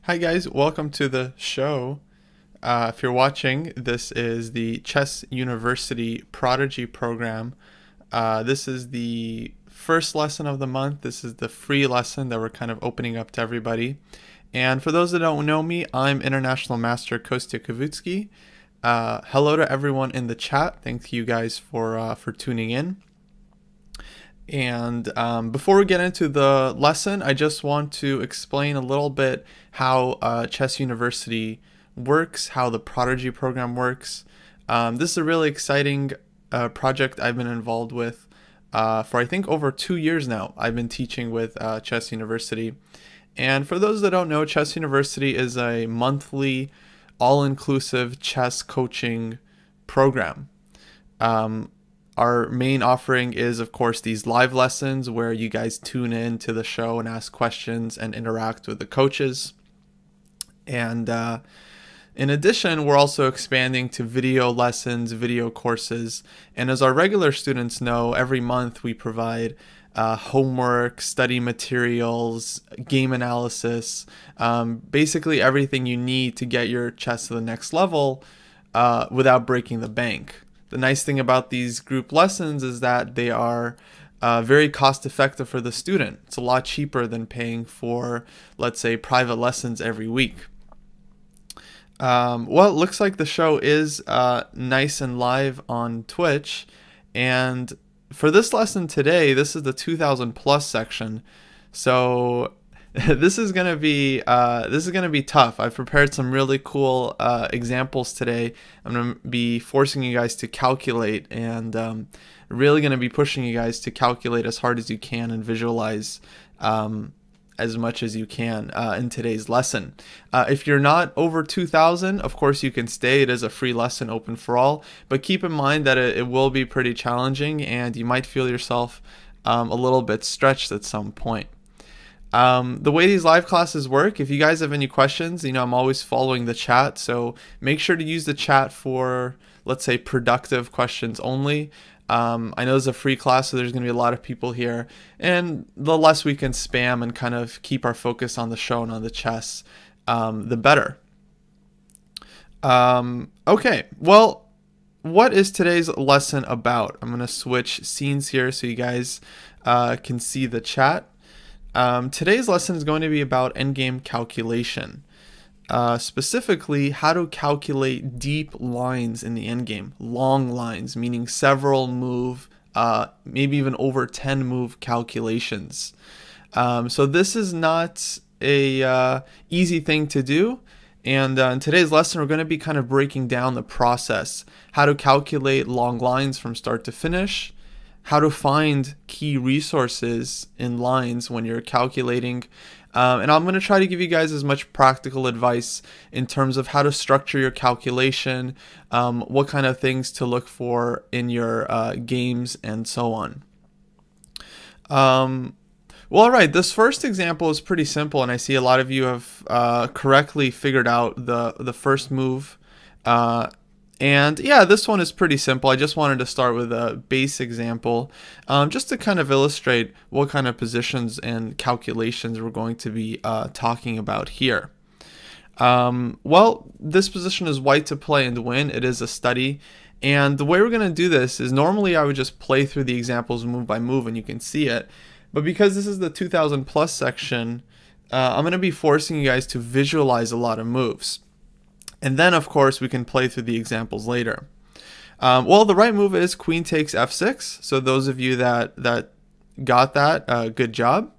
Hi guys, welcome to the show. If you're watching, this is the Chess University Prodigy program. This is the first lesson of the month. This is the free lesson that we're kind of opening up to everybody. And for those that don't know me, I'm International Master Kostya Kavutskiy. Hello to everyone in the chat. Thank you guys for tuning in. And before we get into the lesson, I just want to explain a little bit how Chess University works, how the Prodigy program works. This is a really exciting project I've been involved with for I think over 2 years now. I've been teaching with Chess University. And for those that don't know, Chess University is a monthly, all-inclusive chess coaching program. Our main offering is, of course, these live lessons where you guys tune in to the show and ask questions and interact with the coaches. And in addition, we're also expanding to video lessons, video courses. And as our regular students know, every month we provide homework, study materials, game analysis, basically everything you need to get your chess to the next level without breaking the bank. The nice thing about these group lessons is that they are very cost effective for the student. It's a lot cheaper than paying for, let's say, private lessons every week. Well, it looks like the show is nice and live on Twitch. And for this lesson today, this is the 2000 plus section. So this is gonna be tough. I've prepared some really cool examples today. I'm gonna be forcing you guys to calculate, and really gonna be pushing you guys to calculate as hard as you can and visualize as much as you can in today's lesson. If you're not over 2000, of course you can stay. It is a free lesson open for all, but keep in mind that it will be pretty challenging and you might feel yourself a little bit stretched at some point. The way these live classes work, if you guys have any questions, I'm always following the chat, so make sure to use the chat for, let's say, productive questions only. I know it's a free class, so there's going to be a lot of people here, and the less we can spam and kind of keep our focus on the show and on the chess, the better. Okay, well, what is today's lesson about? I'm going to switch scenes here so you guys can see the chat. Today's lesson is going to be about endgame calculation. Specifically, how to calculate deep lines in the endgame. Long lines, meaning several move, maybe even over 10 move calculations. So this is not a easy thing to do. And in today's lesson, we're going to be kind of breaking down the process. How to calculate long lines from start to finish. How to find key resources in lines when you're calculating. And I'm going to try to give you guys as much practical advice in terms of how to structure your calculation, what kind of things to look for in your games, and so on. Well, all right, this first example is pretty simple, and I see a lot of you have correctly figured out the first move. And yeah, this one is pretty simple. I just wanted to start with a base example just to kind of illustrate what kind of positions and calculations we're going to be talking about here. Well, this position is white to play and win. It is a study. And the way we're going to do this is normally I would just play through the examples move by move and you can see it. But because this is the 2000 plus section, I'm going to be forcing you guys to visualize a lot of moves. And then, of course, we can play through the examples later. Well, the right move is queen takes f6. So those of you that got that, good job.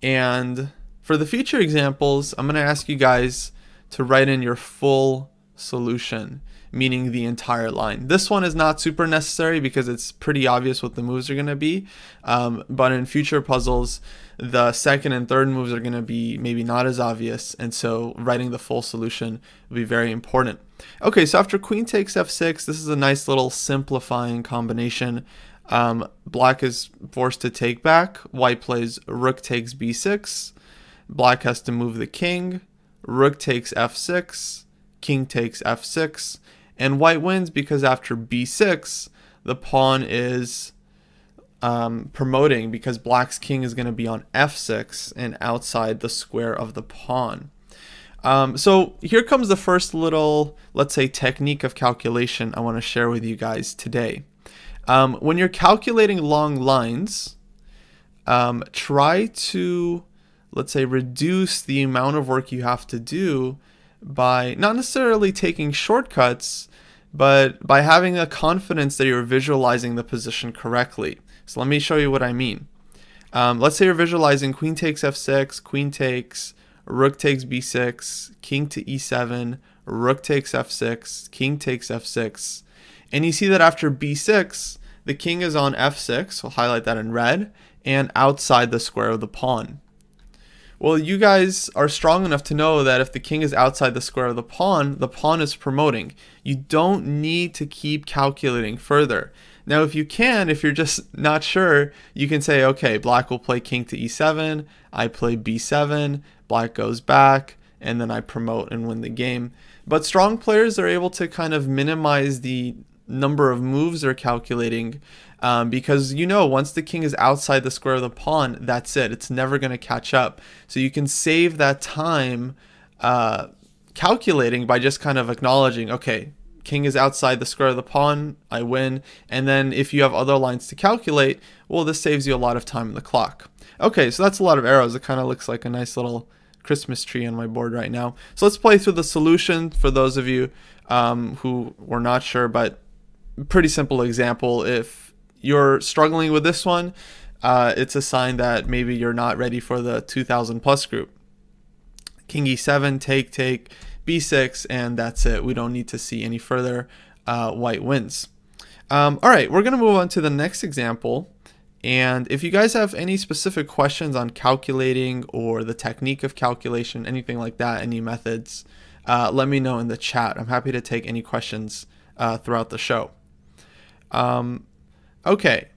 And for the future examples, I'm going to ask you guys to write in your full solution, meaning the entire line. This one is not super necessary because it's pretty obvious what the moves are going to be. But in future puzzles, the second and third moves are going to be maybe not as obvious, and so writing the full solution will be very important. Okay, so after queen takes f6, this is a nice little simplifying combination. Black is forced to take back. White plays rook takes b6. Black has to move the king. Rook takes f6. King takes f6. And white wins because after b6, the pawn is promoting because black's king is going to be on f6 and outside the square of the pawn. So here comes the first little, let's say, technique of calculation I want to share with you guys today. When you're calculating long lines, try to, let's say, reduce the amount of work you have to do by not necessarily taking shortcuts, but by having a confidence that you're visualizing the position correctly. So let me show you what I mean. Let's say you're visualizing queen takes f6, queen takes, rook takes b6, king to e7, rook takes f6, king takes f6, and you see that after b6, the king is on f6, we'll highlight that in red, and outside the square of the pawn. Well, you guys are strong enough to know that if the king is outside the square of the pawn is promoting. You don't need to keep calculating further. Now, if you can, if you're just not sure, you can say, okay, black will play king to e7, I play b7, black goes back, and then I promote and win the game. But strong players are able to kind of minimize the number of moves they're calculating because once the king is outside the square of the pawn, that's it. It's never going to catch up. So you can save that time calculating by just kind of acknowledging, okay, king is outside the square of the pawn, I win. And then if you have other lines to calculate, well, this saves you a lot of time in the clock. Okay, so that's a lot of arrows. It kind of looks like a nice little Christmas tree on my board right now. So let's play through the solution for those of you who were not sure, but pretty simple example. If you're struggling with this one, it's a sign that maybe you're not ready for the 2000 plus group. King e7, take, b6, and that's it. We don't need to see any further. White wins. All right, we're going to move on to the next example. And if you guys have any specific questions on calculating or the technique of calculation, anything like that, any methods, let me know in the chat. I'm happy to take any questions throughout the show. Okay,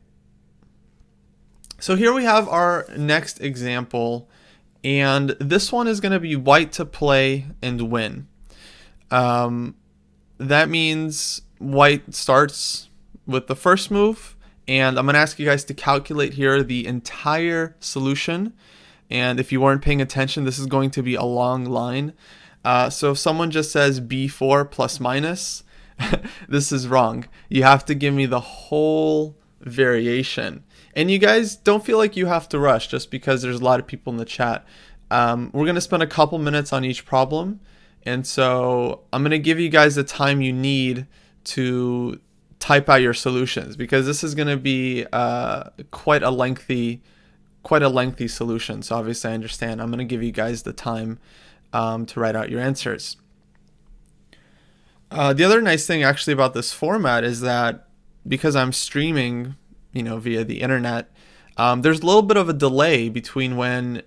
so here we have our next example, and this one is going to be white to play and win. That means white starts with the first move, and I'm going to ask you guys to calculate here the entire solution. And if you weren't paying attention, this is going to be a long line. So if someone just says b4 plus minus, this is wrong. You have to give me the whole variation. And you guys don't feel like you have to rush just because there's a lot of people in the chat. We're going to spend a couple minutes on each problem. And so I'm going to give you guys the time you need to type out your solutions, because this is going to be quite a lengthy solution. So obviously I understand. I'm going to give you guys the time to write out your answers. The other nice thing actually about this format is that because I'm streaming, via the internet, there's a little bit of a delay between when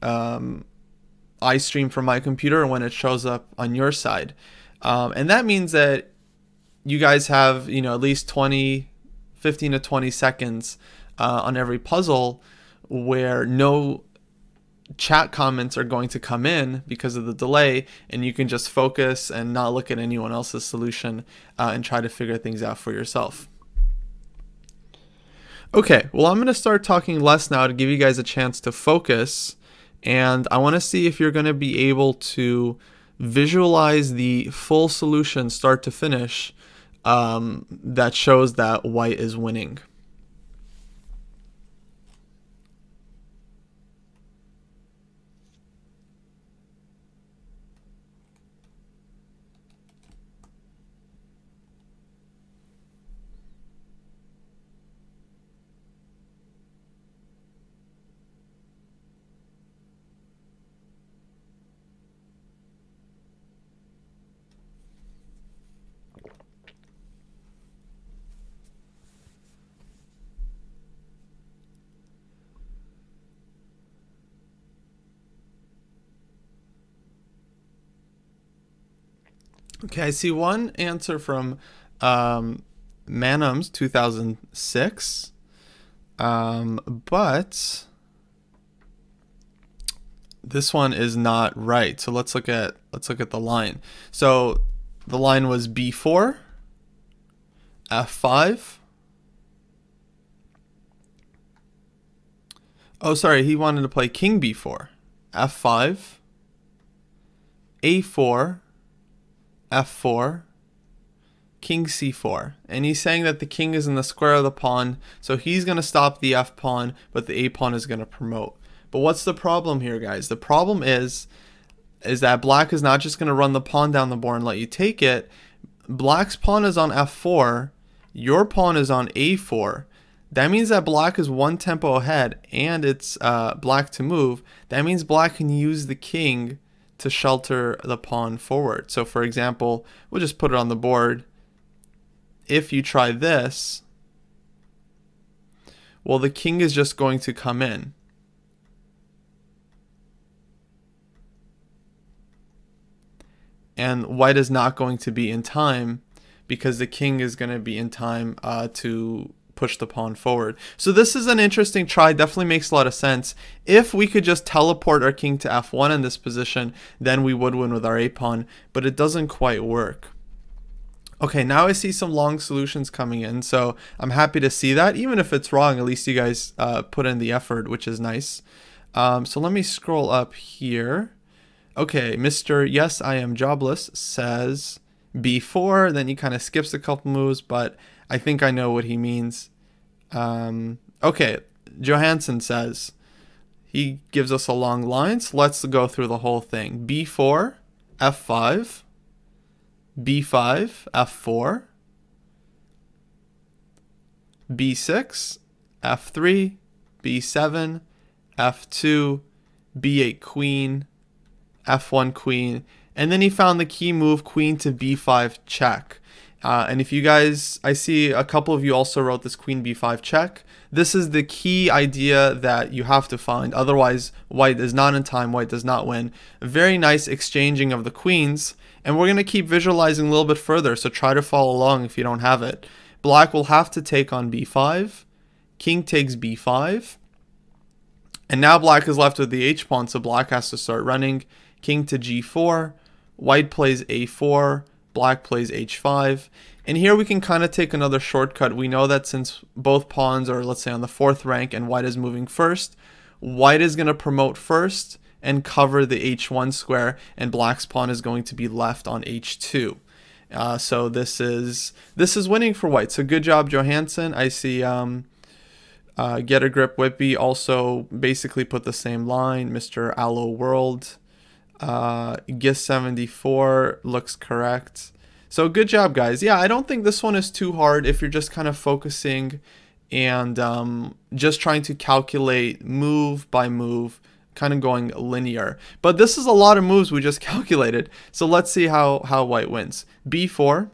I stream from my computer and when it shows up on your side. And that means that you guys have, at least 15 to 20 seconds on every puzzle where no chat comments are going to come in because of the delay, and you can just focus and not look at anyone else's solution and try to figure things out for yourself. Okay, well, I'm going to start talking less now to give you guys a chance to focus, and I want to see if you're going to be able to visualize the full solution start to finish that shows that white is winning. Okay, I see one answer from Manums 2006, but this one is not right. So let's look at the line. So the line was b4, f5. Oh, sorry, he wanted to play king b4, f5, a4, f4, king c4. And he's saying that the king is in the square of the pawn, so he's going to stop the f pawn, but the a pawn is going to promote. But what's the problem here, guys? The problem is that black is not just going to run the pawn down the board and let you take it. Black's pawn is on f4, your pawn is on a4. That means that black is one tempo ahead, and it's black to move. That means black can use the king to shelter the pawn forward. So for example, we'll just put it on the board. If you try this, well, the king is just going to come in. And white is not going to be in time because the king is going to be in time to push the pawn forward. So this is an interesting try, definitely makes a lot of sense. If we could just teleport our king to f1 in this position, then we would win with our a pawn, but it doesn't quite work. Okay, now I see some long solutions coming in, so I'm happy to see that. Even if it's wrong, at least you guys put in the effort, which is nice. So let me scroll up here. Okay, Mr. Yes, I Am Jobless says b4, then he kind of skips a couple moves, but I think I know what he means. Okay, Johansson says, he gives us a long line, so let's go through the whole thing. b4, f5, b5, f4, b6, f3, b7, f2, b8 queen, f1 queen, and then he found the key move queen to b5 check. And if you guys, I see a couple of you also wrote this queen b5 check. This is the key idea that you have to find. Otherwise, white is not in time, white does not win. A very nice exchanging of the queens. And we're going to keep visualizing a little bit further, so try to follow along if you don't have it. Black will have to take on b5. King takes b5. And now black is left with the h-pawn, so black has to start running. King to g4. White plays a4. Black plays h5. And here we can kind of take another shortcut. We know that since both pawns are, let's say, on the 4th rank and white is moving first, white is going to promote first and cover the h1 square, and black's pawn is going to be left on h2. So this is winning for white. So good job, Johansson. I see Get a Grip Whippy also basically put the same line. Mr. Allo World, GIS74 looks correct. So good job, guys. Yeah, I don't think this one is too hard if you're just kind of focusing and just trying to calculate move by move, kind of going linear. But this is a lot of moves we just calculated. So let's see how white wins. b4.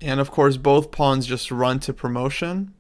And of course, both pawns just run to promotion.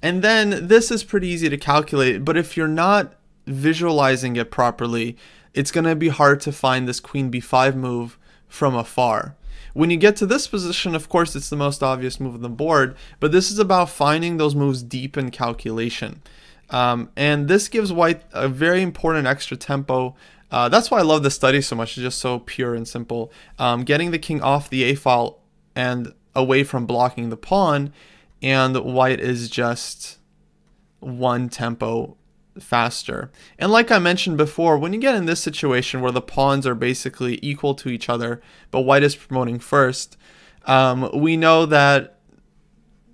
And then this is pretty easy to calculate, but if you're not visualizing it properly, it's going to be hard to find this queen b5 move from afar. When you get to this position, of course, it's the most obvious move on the board, but this is about finding those moves deep in calculation. And this gives white a very important extra tempo. That's why I love this study so much. It's just so pure and simple. Getting the king off the a file and away from blocking the pawn, and white is just one tempo faster. And like I mentioned before, when you get in this situation where the pawns are basically equal to each other, but white is promoting first, we know that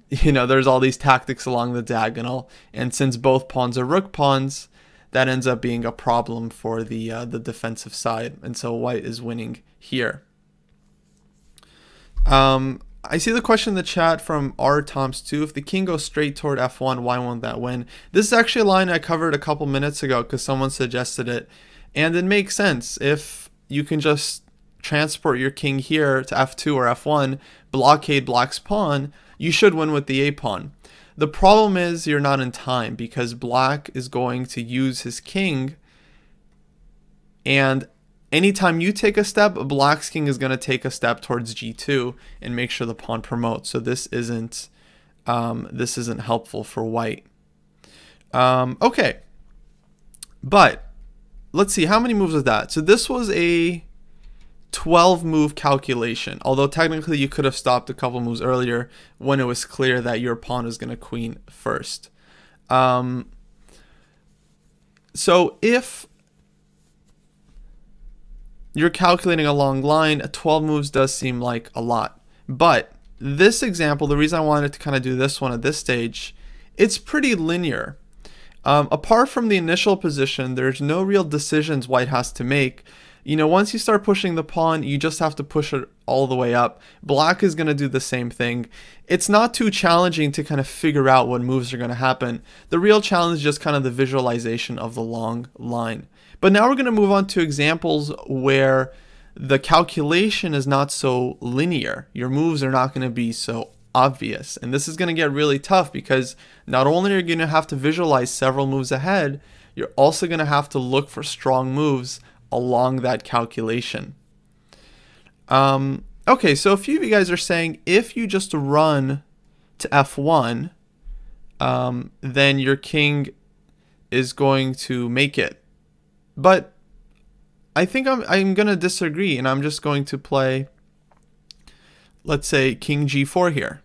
there's all these tactics along the diagonal, and since both pawns are rook pawns, that ends up being a problem for the defensive side, and so white is winning here. I see the question in the chat from rtoms2. If the king goes straight toward f1, why won't that win? This is actually a line I covered a couple minutes ago because someone suggested it, and it makes sense. If you can just transport your king here to f2 or f1, blockade black's pawn, you should win with the a pawn. The problem is you're not in time because black is going to use his king, and anytime you take a step, black's king is going to take a step towards g2 and make sure the pawn promotes. So this isn't helpful for white. Okay, but let's see, how many moves is that? So this was a 12 move calculation, although technically you could have stopped a couple moves earlier when it was clear that your pawn is going to queen first. So if you're calculating a long line. 12 moves does seem like a lot. But this example, the reason I wanted to kind of do this one at this stage, it's pretty linear. Apart from the initial position, there's no real decisions white has to make. You know, once you start pushing the pawn, you just have to push it all the way up. Black is going to do the same thing. It's not too challenging to kind of figure out what moves are going to happen. The real challenge is just kind of the visualization of the long line. But now we're going to move on to examples where the calculation is not so linear. Your moves are not going to be so obvious. And this is going to get really tough because not only are you going to have to visualize several moves ahead, you're also going to have to look for strong moves along that calculation. Okay, so a few of you guys are saying if you just run to f1, then your king is going to make it. But I think I'm going to disagree, and I'm just going to play, let's say, king g4 here.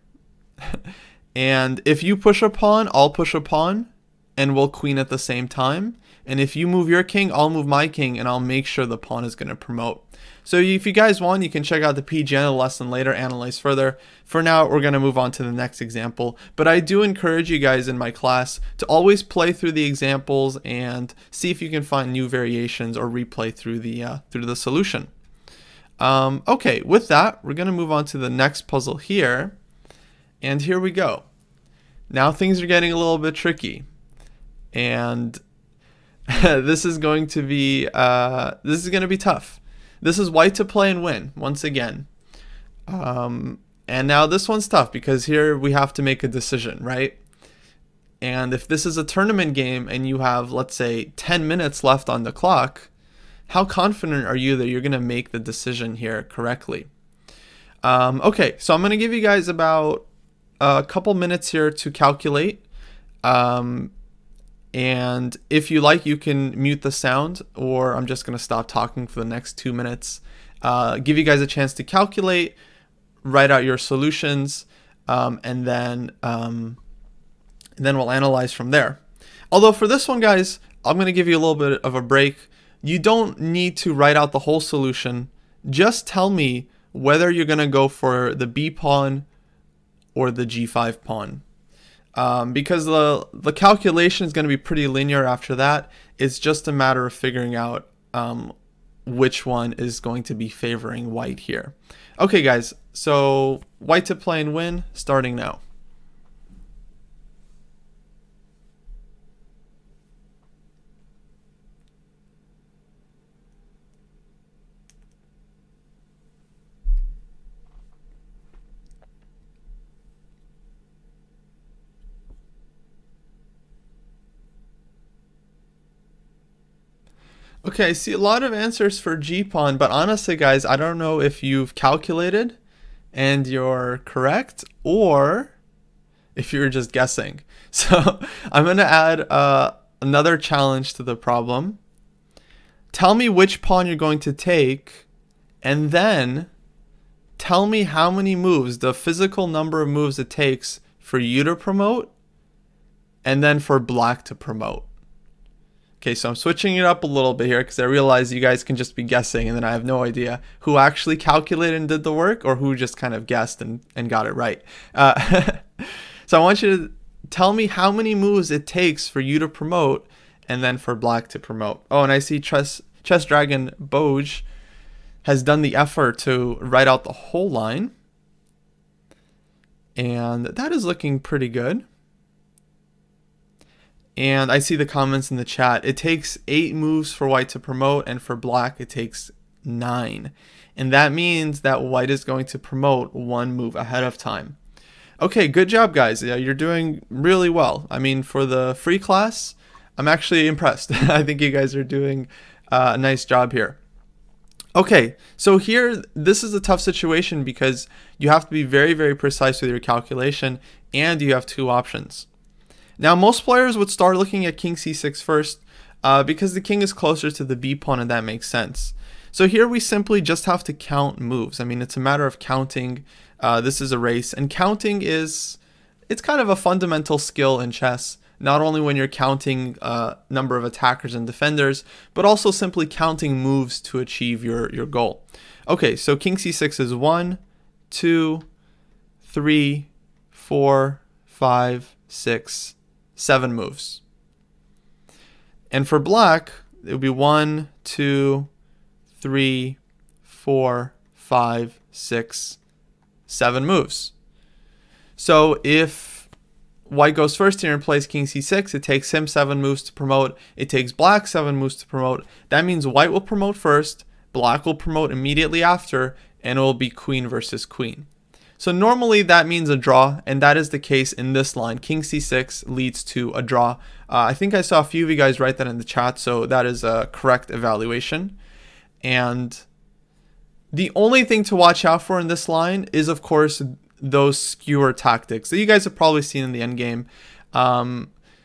And if you push a pawn, I'll push a pawn, and we'll queen at the same time. And if you move your king, I'll move my king, and I'll make sure the pawn is going to promote. So if you guys want, you can check out the PGN lesson later, analyze further. For now, we're going to move on to the next example. But I do encourage you guys in my class to always play through the examples and see if you can find new variations or replay through the solution. Okay, with that, we're going to move on to the next puzzle here. And here we go. Now things are getting a little bit tricky. And this is going to be tough. This is white to play and win once again. And now this one's tough because here we have to make a decision, right? And if this is a tournament game and you have, let's say, 10 minutes left on the clock, how confident are you that you're going to make the decision here correctly? Okay, so I'm going to give you guys about a couple minutes here to calculate. And if you like, you can mute the sound, or I'm just going to stop talking for the next 2 minutes. Give you guys a chance to calculate, write out your solutions, and then we'll analyze from there. Although for this one, guys, I'm going to give you a little bit of a break. You don't need to write out the whole solution. Just tell me whether you're going to go for the B pawn or the G5 pawn. Because the calculation is going to be pretty linear after that. It's just a matter of figuring out which one is going to be favoring white here. Okay, guys, so white to play and win, starting now. Okay, I see a lot of answers for G-pawn, but honestly, guys, I don't know if you've calculated and you're correct or if you're just guessing. So I'm going to add another challenge to the problem. Tell me which pawn you're going to take, and then tell me how many moves, the physical number of moves it takes for you to promote, and then for black to promote. Okay, so I'm switching it up a little bit here because I realize you guys can just be guessing and then I have no idea who actually calculated and did the work or who just kind of guessed and got it right. So I want you to tell me how many moves it takes for you to promote and then for black to promote. Oh, and I see Chess Dragon Boj has done the effort to write out the whole line. And that is looking pretty good. And I see the comments in the chat. It takes 8 moves for white to promote, and for black it takes 9. And that means that white is going to promote 1 move ahead of time. Okay, good job, guys. Yeah, you're doing really well. I mean, for the free class, I'm actually impressed. I think you guys are doing a nice job here. Okay, so here, this is a tough situation because you have to be very, very precise with your calculation, and you have 2 options. Now, most players would start looking at king c6 first because the king is closer to the b pawn, and that makes sense. So here we simply just have to count moves. I mean, it's a matter of counting. This is a race, and counting it's kind of a fundamental skill in chess. not only when you're counting number of attackers and defenders, but also simply counting moves to achieve your goal. Okay, so king c6 is 1, 2, 3, 4, 5, 6, 7 moves. And for black, it would be 1, 2, 3, 4, 5, 6, 7 moves. So if white goes first here and plays king c6, it takes him 7 moves to promote. It takes black 7 moves to promote. That means white will promote first, black will promote immediately after, and it will be queen versus queen. So normally that means a draw, and that is the case in this line. King c6 leads to a draw. I think I saw a few of you guys write that in the chat, so that is a correct evaluation. And the only thing to watch out for in this line is, of course, those skewer tactics that you guys have probably seen in the endgame.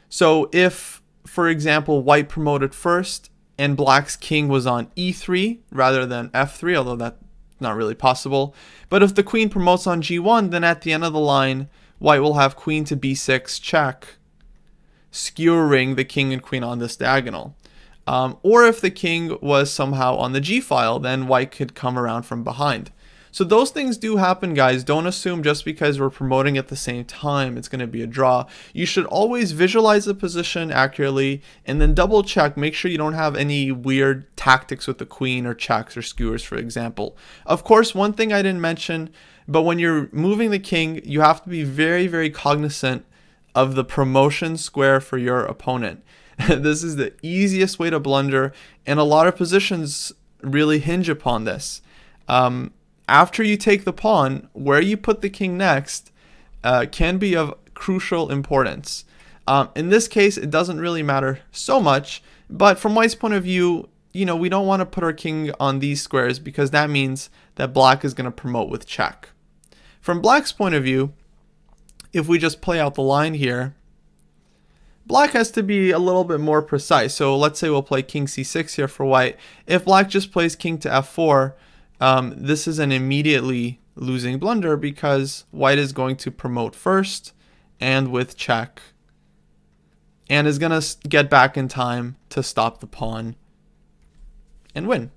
So if, for example, white promoted first and black's king was on e3 rather than f3, although that's not really possible. But if the queen promotes on g1, then at the end of the line, white will have queen to b6 check, skewering the king and queen on this diagonal. Or if the king was somehow on the g file, then white could come around from behind. So those things do happen, guys. Don't assume just because we're promoting at the same time it's going to be a draw. You should always visualize the position accurately and then double check. Make sure you don't have any weird tactics with the queen or checks or skewers, for example. Of course, one thing I didn't mention, but when you're moving the king, you have to be very, very cognizant of the promotion square for your opponent. This is the easiest way to blunder, and a lot of positions really hinge upon this. After you take the pawn, where you put the king next can be of crucial importance. In this case, it doesn't really matter so much, but from white's point of view, we don't want to put our king on these squares because that means that black is going to promote with check. From black's point of view, if we just play out the line here, black has to be a little bit more precise. So let's say we'll play king c6 here for white. If black just plays king to f4, this is an immediately losing blunder because white is going to promote first and with check and is going to get back in time to stop the pawn and win.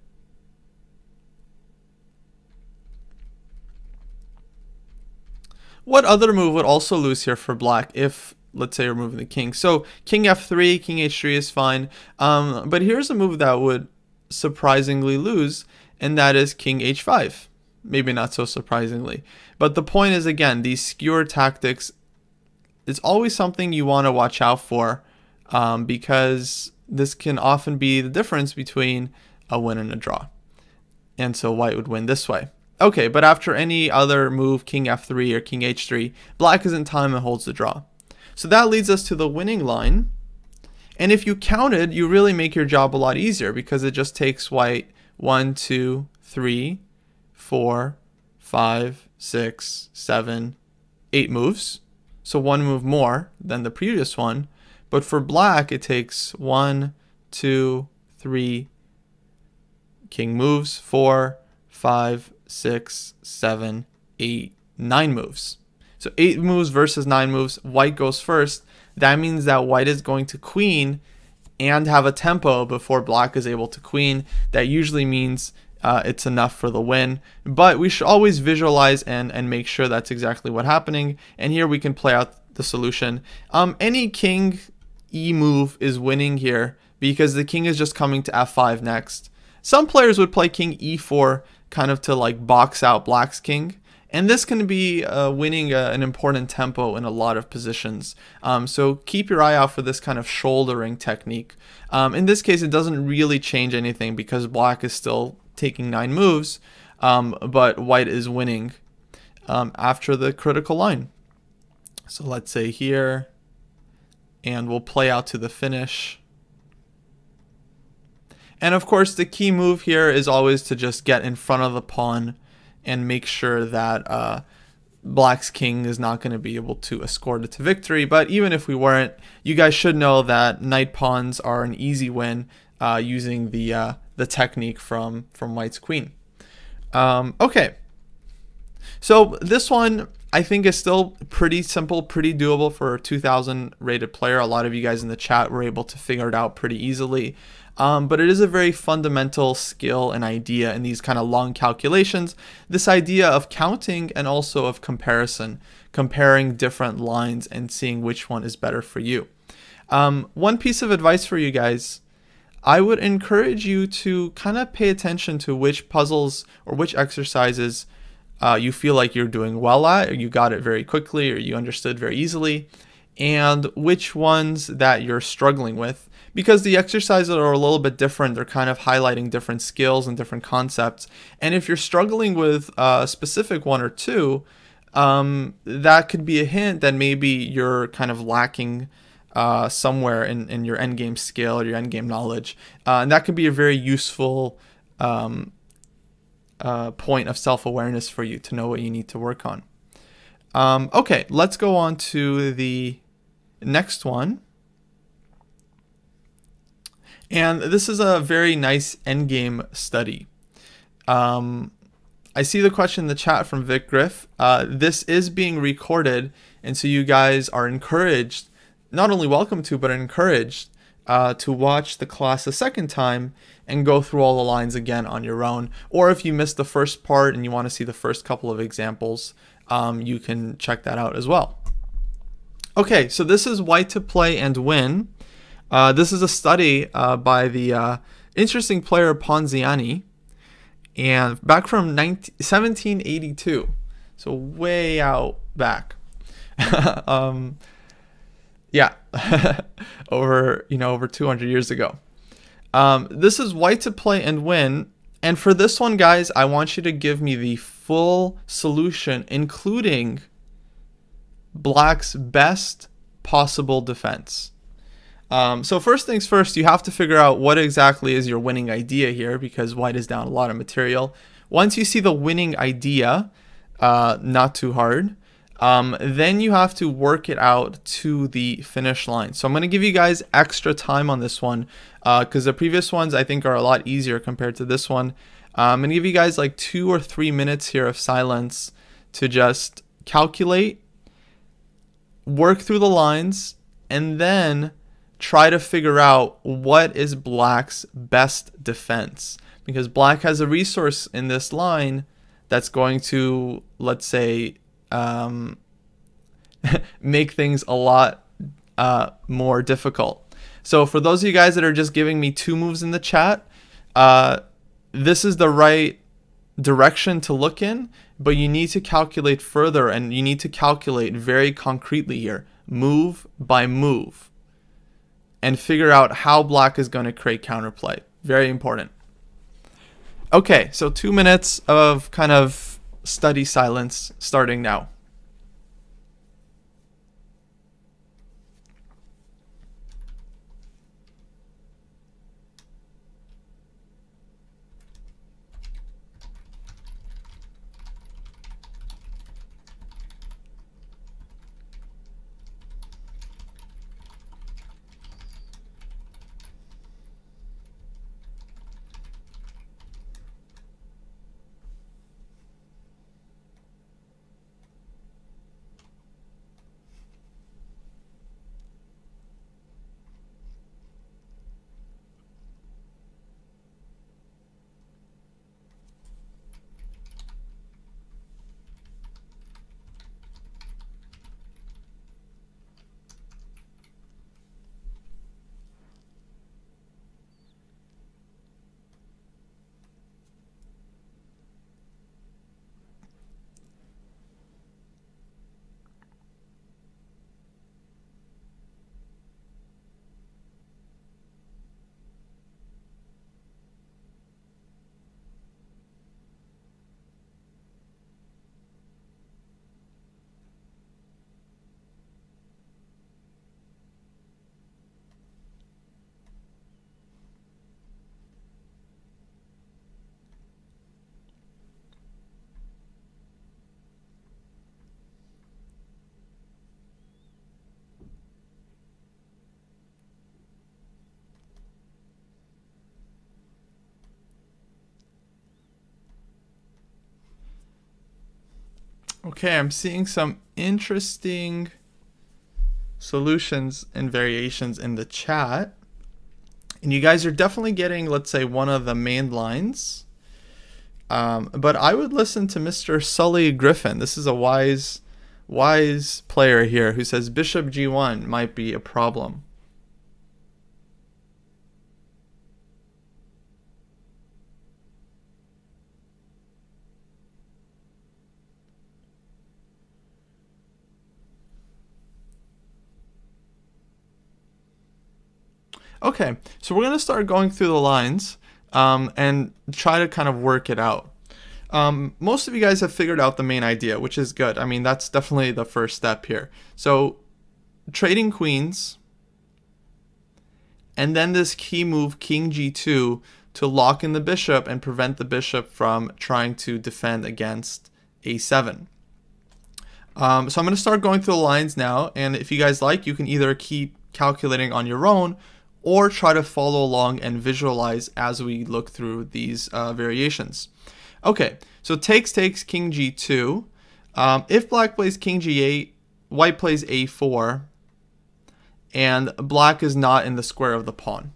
What other move would also lose here for black if, let's say, you're moving the king? So king f3, king h3 is fine. But here's a move that would surprisingly lose, and that is king h5. Maybe not so surprisingly. But the point is, again, these skewer tactics is always something you want to watch out for because this can often be the difference between a win and a draw. And so white would win this way. Okay, but after any other move, king f3 or king h3, black is in time and holds the draw. So that leads us to the winning line. And if you counted, you really make your job a lot easier because it just takes white 1, 2, 3, 4, 5, 6, 7, 8 moves. So one move more than the previous one. But for black, it takes 1, 2, 3, king moves, 4, 5, 6, 7, 8, 9 moves. So 8 moves versus 9 moves. White goes first. That means that white is going to queen and have a tempo before black is able to queen. That usually means it's enough for the win. But we should always visualize and make sure that's exactly what's happening. And here we can play out the solution. Any king e move is winning here because the king is just coming to f5 next. Some players would play king e4 kind of to like box out black's king. And this can be winning an important tempo in a lot of positions. So keep your eye out for this kind of shouldering technique. In this case, it doesn't really change anything because black is still taking 9 moves, but white is winning after the critical line. So let's say here, and we'll play out to the finish. And of course, the key move here is always to just get in front of the pawn and make sure that black's king is not going to be able to escort it to victory. But even if we weren't, you guys should know that knight pawns are an easy win using the technique from white's queen. Okay, so this one, I think is still pretty simple, pretty doable for a 2000 rated player. A lot of you guys in the chat were able to figure it out pretty easily. But it is a very fundamental skill and idea in these kind of long calculations. This idea of counting and also of comparison, comparing different lines and seeing which one is better for you. One piece of advice for you guys, I would encourage you to kind of pay attention to which puzzles or which exercises you feel like you're doing well at, or you got it very quickly, or you understood very easily, and which ones that you're struggling with. Because the exercises are a little bit different, they're kind of highlighting different skills and different concepts. And if you're struggling with a specific one or two, that could be a hint that maybe you're kind of lacking somewhere in your endgame skill or your endgame knowledge. And that could be a very useful point of self-awareness for you to know what you need to work on. Okay, let's go on to the next one. And this is a very nice endgame study. I see the question in the chat from Vic Griff. This is being recorded, and so you guys are encouraged, not only welcome to, but encouraged to watch the class a second time and go through all the lines again on your own. Or if you missed the first part and you want to see the first couple of examples, you can check that out as well. Okay, so this is White to Play and Win. This is a study by the interesting player Ponziani, and back from 1782, so way out back. Yeah, over 200 years ago. This is White to Play and Win, and for this one, guys, I want you to give me the full solution, including Black's best possible defense. So first things first, you have to figure out what exactly is your winning idea here, because White is down a lot of material. Once you see the winning idea, not too hard, then you have to work it out to the finish line. So I'm going to give you guys extra time on this one, because the previous ones I think are a lot easier compared to this one. I'm going to give you guys like 2 or 3 minutes here of silence to just calculate, work through the lines, and then try to figure out what is Black's best defense. Because Black has a resource in this line that's going to, let's say, make things a lot more difficult. So for those of you guys that are just giving me 2 moves in the chat, this is the right direction to look in, but you need to calculate further, and you need to calculate very concretely here, move by move, and figure out how Black is going to create counterplay. Very important. Okay, so 2 minutes of kind of study silence starting now. Okay, I'm seeing some interesting solutions and variations in the chat. And you guys are definitely getting, let's say, one of the main lines. But I would listen to Mr. Sully Griffin. This is a wise player here who says bishop g1 might be a problem. Okay, so we're going to start going through the lines and try to kind of work it out. Most of you guys have figured out the main idea, which is good. I mean, that's definitely the first step here. So trading queens, and then this key move, king g2, to lock in the bishop and prevent the bishop from trying to defend against a7. So I'm going to start going through the lines now, and if you guys like, you can either keep calculating on your own or try to follow along and visualize as we look through these variations. Okay, so takes king g2. If black plays king g8, white plays a4, and black is not in the square of the pawn.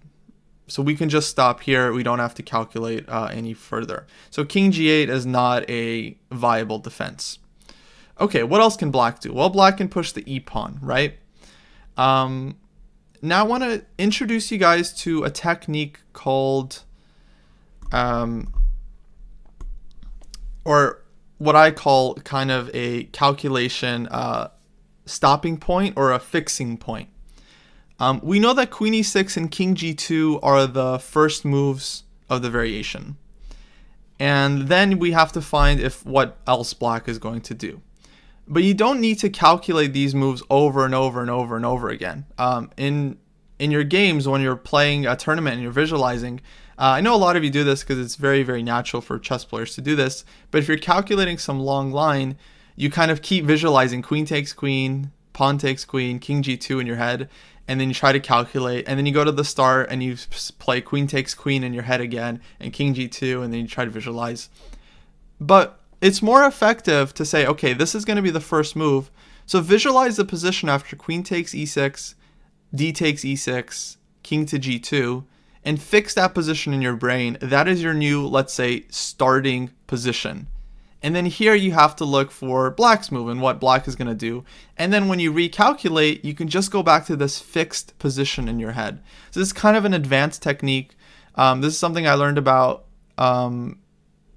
So we can just stop here. We don't have to calculate any further. So king g8 is not a viable defense. Okay, what else can black do? Well, black can push the e pawn, right? Now I want to introduce you guys to a technique called, or what I call kind of a calculation stopping point or a fixing point. We know that queen e6 and king g2 are the first moves of the variation. And then we have to find what else black is going to do. But you don't need to calculate these moves over and over and over and over again. In your games, when you're playing a tournament and you're visualizing, I know a lot of you do this because it's very, very natural for chess players to do this. But if you're calculating some long line, you kind of keep visualizing queen takes queen, pawn takes queen, king g2 in your head, and then you try to calculate, and then you go to the start and you play queen takes queen in your head again, and king g2, and then you try to visualize. But it's more effective to say, okay, this is going to be the first move. So visualize the position after queen takes e6, d takes e6, king to g2, and fix that position in your brain. That is your new, let's say, starting position. And then here you have to look for black's move and what black is going to do. And then when you recalculate, you can just go back to this fixed position in your head. So this is kind of an advanced technique. This is something I learned about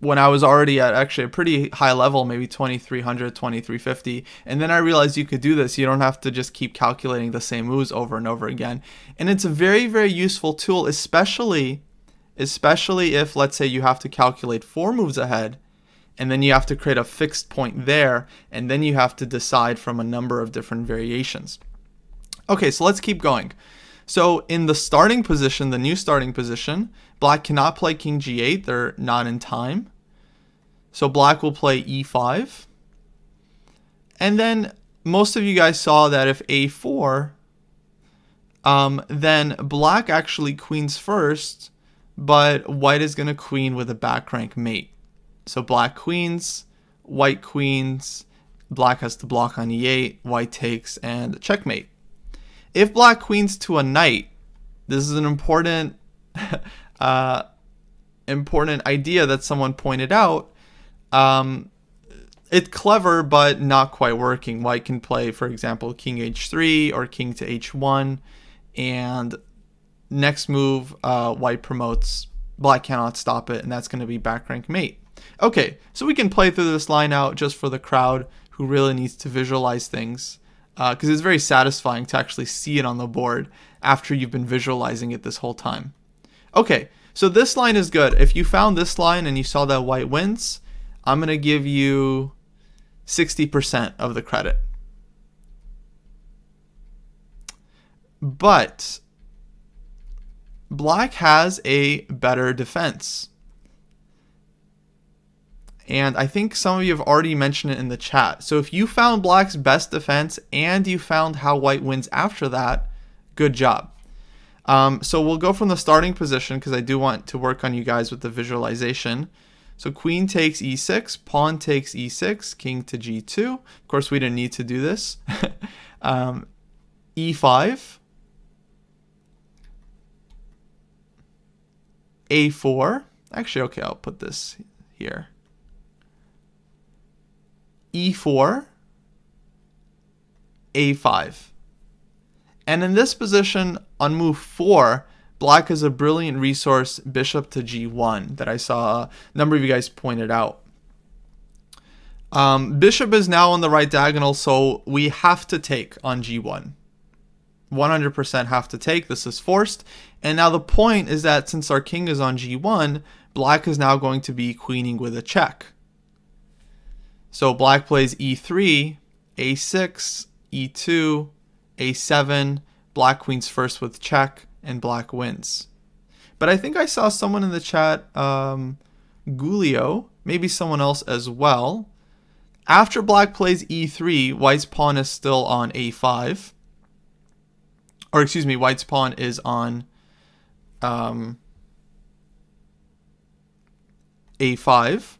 when I was already at actually a pretty high level, maybe 2300, 2350. And then I realized you could do this. You don't have to just keep calculating the same moves over and over again. And it's a very, very useful tool, especially if, let's say, you have to calculate 4 moves ahead, and then you have to create a fixed point there, and then you have to decide from a number of different variations. Okay, so let's keep going. So in the starting position, the new starting position, black cannot play king g8. They're not in time. So black will play e5. And then most of you guys saw that if a4, then black actually queens first, but white is going to queen with a back rank mate. So black queens, white queens, black has to block on e8, white takes, and checkmate. If black queens to a knight, this is an important important idea that someone pointed out. It's clever, but not quite working. White can play, for example, king h3 or king to h1, and next move, white promotes, black cannot stop it, and that's going to be back rank mate. Okay, so we can play through this line out just for the crowd who really needs to visualize things, because it's very satisfying to actually see it on the board after you've been visualizing it this whole time. Okay, so this line is good. If you found this line and you saw that white wins, I'm going to give you 60% of the credit. But black has a better defense. And I think some of you have already mentioned it in the chat. So if you found black's best defense and you found how white wins after that, good job. So we'll go from the starting position because I do want to work on you guys with the visualization. So queen takes e6, pawn takes e6, king to g2. Of course, we didn't need to do this. E5, a4. Actually, okay, I'll put this here. E4, a5. And in this position, on move 4, black has a brilliant resource, bishop to g1, that I saw a number of you guys pointed out. Bishop is now on the right diagonal, so we have to take on g1. 100% have to take. This is forced. And now the point is that since our king is on g1, black is now going to be queening with a check. So black plays e3, a6, e2, a7, black queens first with check, and black wins. But I think I saw someone in the chat, Gulio, maybe someone else as well. After black plays e3, white's pawn is still on a5. Or excuse me, white's pawn is on a5.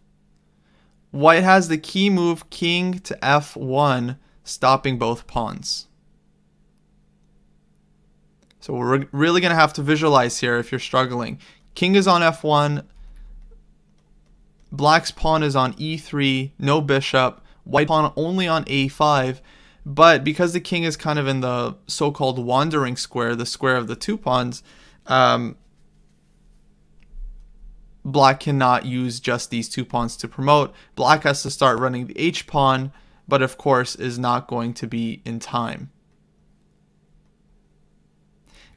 White has the key move king to f1, stopping both pawns. So we're really going to have to visualize here if you're struggling. King is on f1. Black's pawn is on e3. No bishop. White pawn only on a5. But because the king is kind of in the so-called wandering square, the square of the two pawns, black cannot use just these two pawns to promote. Black has to start running the h-pawn, but of course is not going to be in time.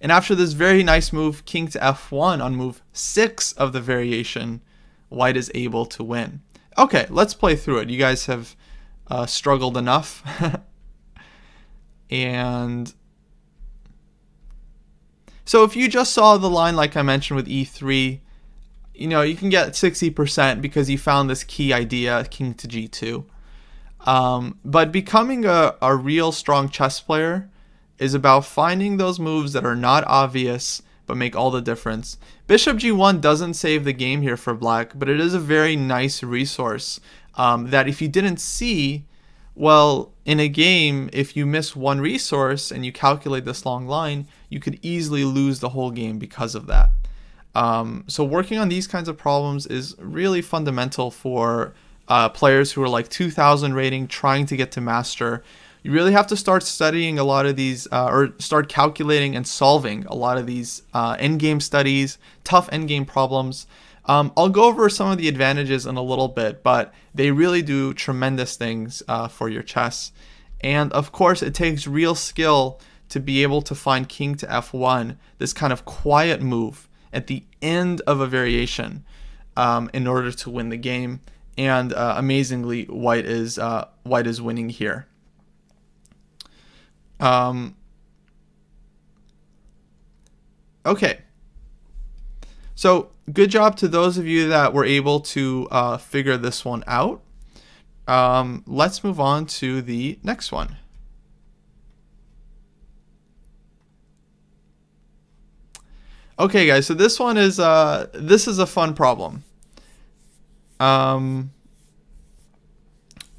And after this very nice move, king to f1 on move 6 of the variation, white is able to win. Okay, let's play through it. You guys have struggled enough. And so if you just saw the line like I mentioned with e3, you know, you can get 60% because you found this key idea, king to g2. But becoming a real strong chess player is about finding those moves that are not obvious but make all the difference. Bishop g1 doesn't save the game here for black, but it is a very nice resource that if you didn't see, well, in a game, if you miss one resource and you calculate this long line, you could easily lose the whole game because of that. So working on these kinds of problems is really fundamental for players who are like 2000 rating, trying to get to master. You really have to start studying a lot of these, or start calculating and solving a lot of these endgame studies, tough endgame problems. I'll go over some of the advantages in a little bit, but they really do tremendous things for your chess. And of course, it takes real skill to be able to find king to f1, this kind of quiet move at the end of a variation in order to win the game. And amazingly, white is winning here. Okay. So good job to those of you that were able to figure this one out. Let's move on to the next one. Okay, guys, so this one is this is a fun problem.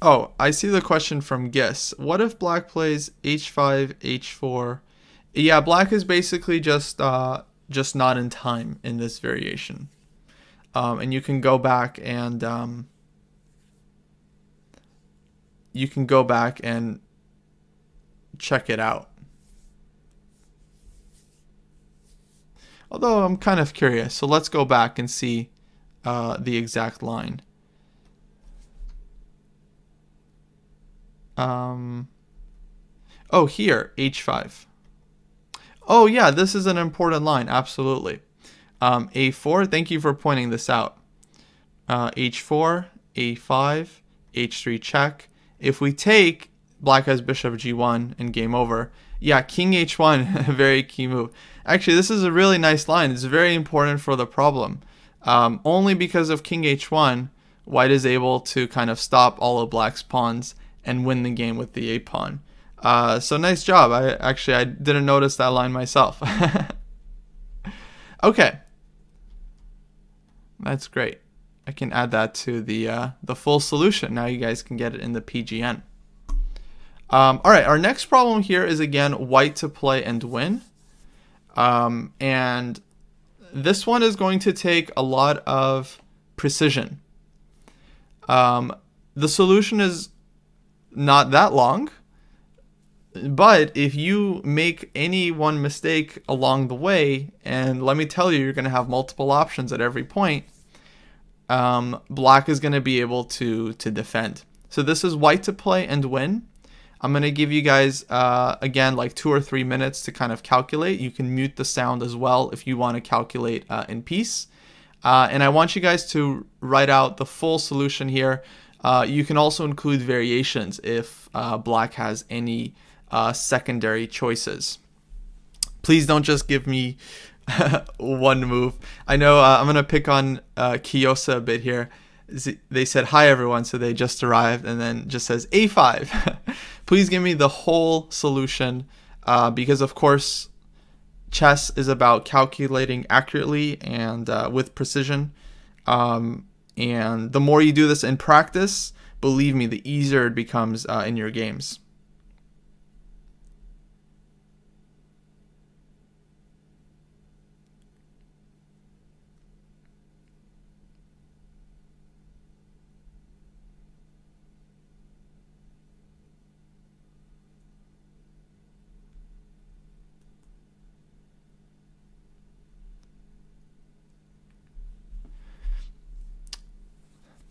Oh, I see the question from Gis. What if black plays h5, h4? Yeah, black is basically just not in time in this variation. And you can go back and check it out. Although I'm kind of curious, so let's go back and see the exact line. Oh, here, h5. Oh yeah, this is an important line, absolutely. A4, thank you for pointing this out. H4, A5, H3 check. If we take, black has bishop G1 and game over. Yeah, king H1, a very key move. Actually, this is a really nice line. It's very important for the problem. Only because of king H1, white is able to kind of stop all of black's pawns and win the game with the A pawn. So nice job. I didn't notice that line myself. Okay. That's great. I can add that to the full solution. Now you guys can get it in the PGN. All right, our next problem here is again white to play and win. And this one is going to take a lot of precision. The solution is not that long, but if you make any one mistake along the way, and let me tell you, you're going to have multiple options at every point, black is going to be able to defend. So this is white to play and win. I'm going to give you guys, again, like 2 or 3 minutes to kind of calculate. You can mute the sound as well if you want to calculate in peace. And I want you guys to write out the full solution here. You can also include variations if black has any secondary choices. Please don't just give me one move. I know I'm going to pick on Kiyosa a bit here. They said, hi everyone, so they just arrived, and then just says A5. Please give me the whole solution because, of course, chess is about calculating accurately and with precision. And the more you do this in practice, believe me, the easier it becomes in your games.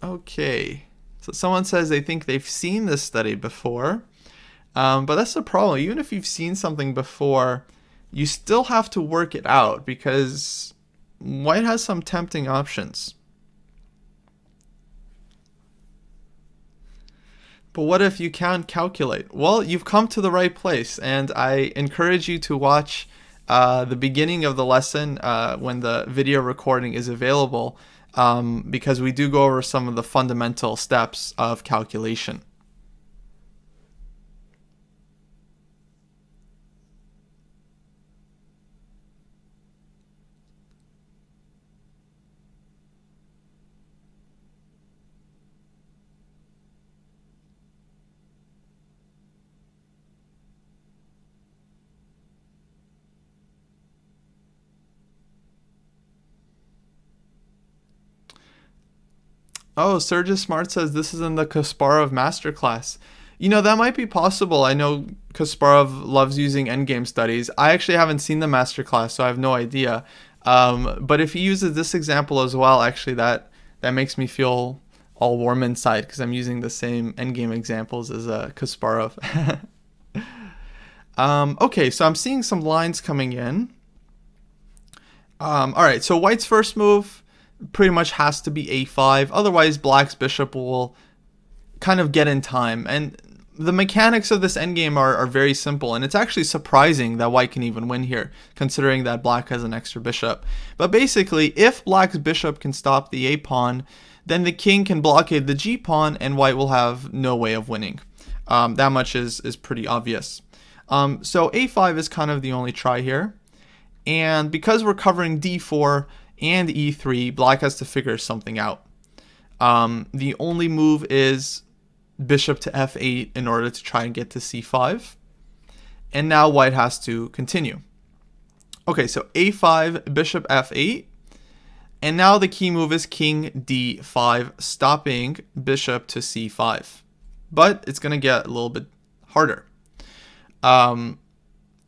Okay, so someone says they think they've seen this study before, but that's the problem. Even if you've seen something before, you still have to work it out because white has some tempting options. But what if you can't calculate? Well, you've come to the right place, and I encourage you to watch the beginning of the lesson when the video recording is available. Because we do go over some of the fundamental steps of calculation. Oh, Sergis Smart says this is in the Kasparov masterclass. You know, that might be possible. I know Kasparov loves using endgame studies. I actually haven't seen the masterclass, so I have no idea. But if he uses this example as well, actually that makes me feel all warm inside because I'm using the same endgame examples as Kasparov. Okay, so I'm seeing some lines coming in. All right, so white's first move pretty much has to be A5. Otherwise, black's bishop will kind of get in time. And the mechanics of this endgame are very simple. And it's actually surprising that white can even win here, considering that black has an extra bishop. But basically, if black's bishop can stop the A pawn, then the king can blockade the G pawn, and white will have no way of winning. That much is pretty obvious. So A5 is kind of the only try here. And because we're covering D4 and E3, black has to figure something out. The only move is bishop to F8 in order to try and get to C5. And now white has to continue. Okay, so A5, bishop F8. And now the key move is king D5, stopping bishop to C5. But it's going to get a little bit harder.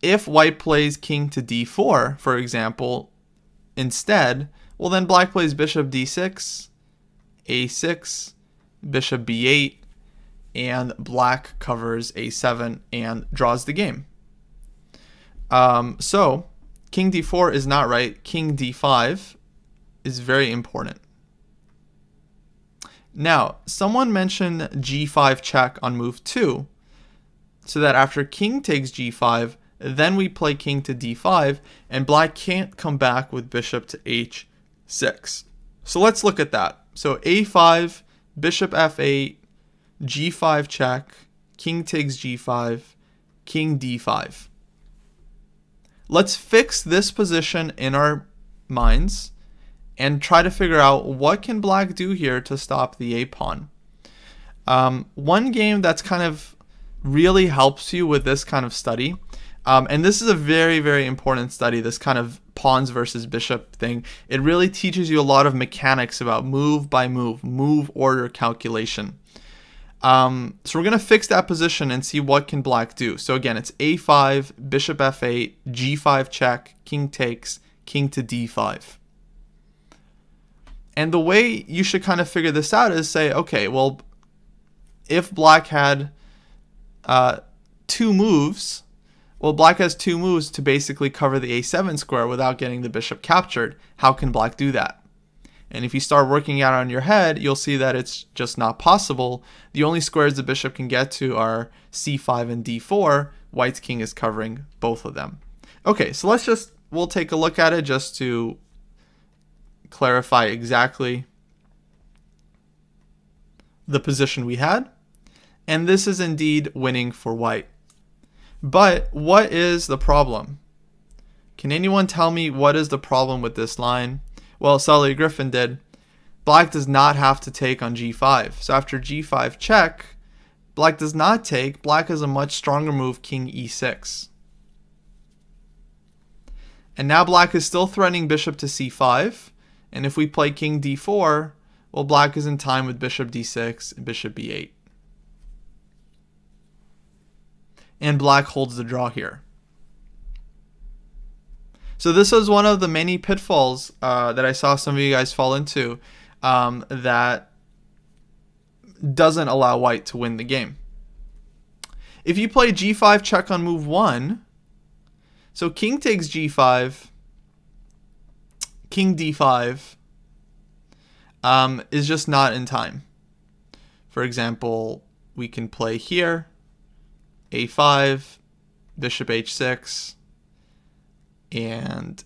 If white plays king to D4, for example, instead, well then black plays bishop d6, a6, bishop b8, and black covers a7 and draws the game. So king d4 is not right. King d5 is very important. Now, someone mentioned g5 check on move 2, so that after king takes g5, then we play king to d5, and black can't come back with bishop to h6. So let's look at that. So a5, bishop f8, g5 check, king takes g5, king d5. Let's fix this position in our minds and try to figure out what can black do here to stop the a-pawn. One game that's kind of really helps you with this kind of study, and this is a very, very important study, this kind of pawns versus bishop thing. It really teaches you a lot of mechanics about move by move order calculation. So we're going to fix that position and see what can black do. So again, it's a5, bishop f8, g5 check, king takes, king to d5. And the way you should kind of figure this out is say, okay, well, if black had two moves, well, black has two moves to basically cover the a7 square without getting the bishop captured. How can black do that? And if you start working out on your head, you'll see that it's just not possible. The only squares the bishop can get to are c5 and d4. White's king is covering both of them. Okay, so we'll take a look at it just to clarify exactly the position we had. And this is indeed winning for white. But what is the problem? Can anyone tell me what is the problem with this line? Well, Sully Griffin did. Black does not have to take on g5. So after g5 check, black does not take. Black has a much stronger move, king e6. And now black is still threatening bishop to c5. And if we play king d4, well, black is in time with bishop d6 and bishop b8. And black holds the draw here. So this was one of the many pitfalls that I saw some of you guys fall into that doesn't allow white to win the game. If you play g5 check on move 1, so king takes g5, king d5 is just not in time. For example, we can play here, a5, bishop h6, and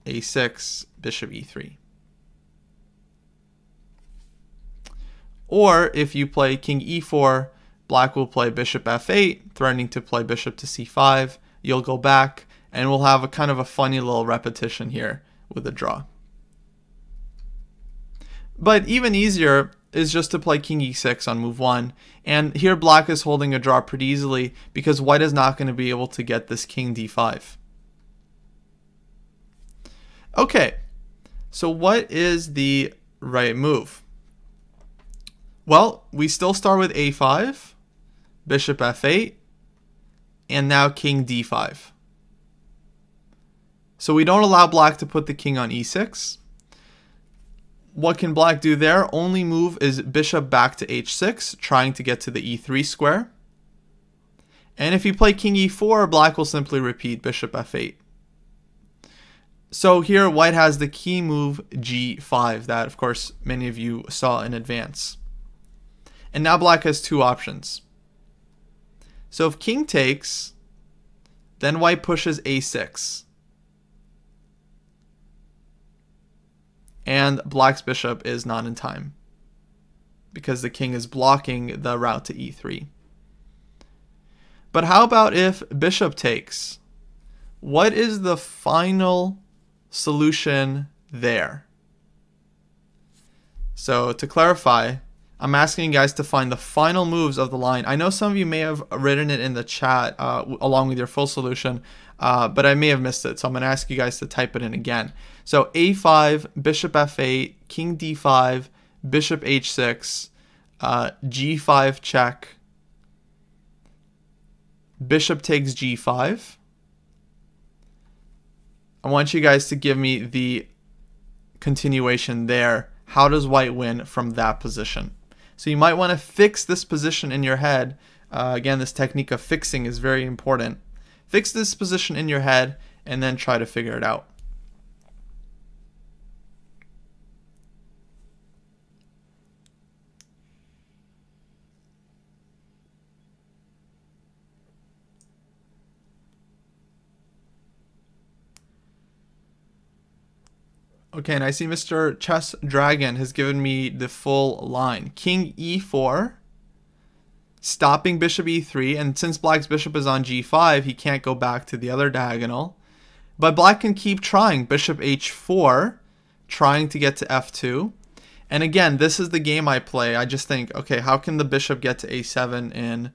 a6, bishop e3. Or if you play king e4, black will play bishop f8, threatening to play bishop to c5. You'll go back, and we'll have a kind of a funny little repetition here with a draw. But even easier is just to play king e6 on move 1. And here black is holding a draw pretty easily because white is not going to be able to get this king d5. Okay, so what is the right move? Well, we still start with a5, bishop f8, and now king d5. So we don't allow black to put the king on e6. What can black do there? Only move is bishop back to h6, trying to get to the e3 square. And if you play king e4, black will simply repeat bishop f8. So here white has the key move g5 that, of course, many of you saw in advance. And now black has two options. So if king takes, then white pushes a6. And black's bishop is not in time because the king is blocking the route to e3. But how about if bishop takes? What is the final solution there? So to clarify, I'm asking you guys to find the final moves of the line. I know some of you may have written it in the chat along with your full solution, but I may have missed it. So I'm going to ask you guys to type it in again. So a5, bishop f8, king d5, bishop h6, g5 check, bishop takes g5. I want you guys to give me the continuation there. How does white win from that position? So you might want to fix this position in your head. Again, this technique of fixing is very important. Fix this position in your head and then try to figure it out. Okay, and I see Mr. Chess Dragon has given me the full line. King e4, stopping bishop e3, and since black's bishop is on g5, he can't go back to the other diagonal. But black can keep trying. Bishop h4, trying to get to f2. And again, this is the game I play. I just think, okay, how can the bishop get to a7 in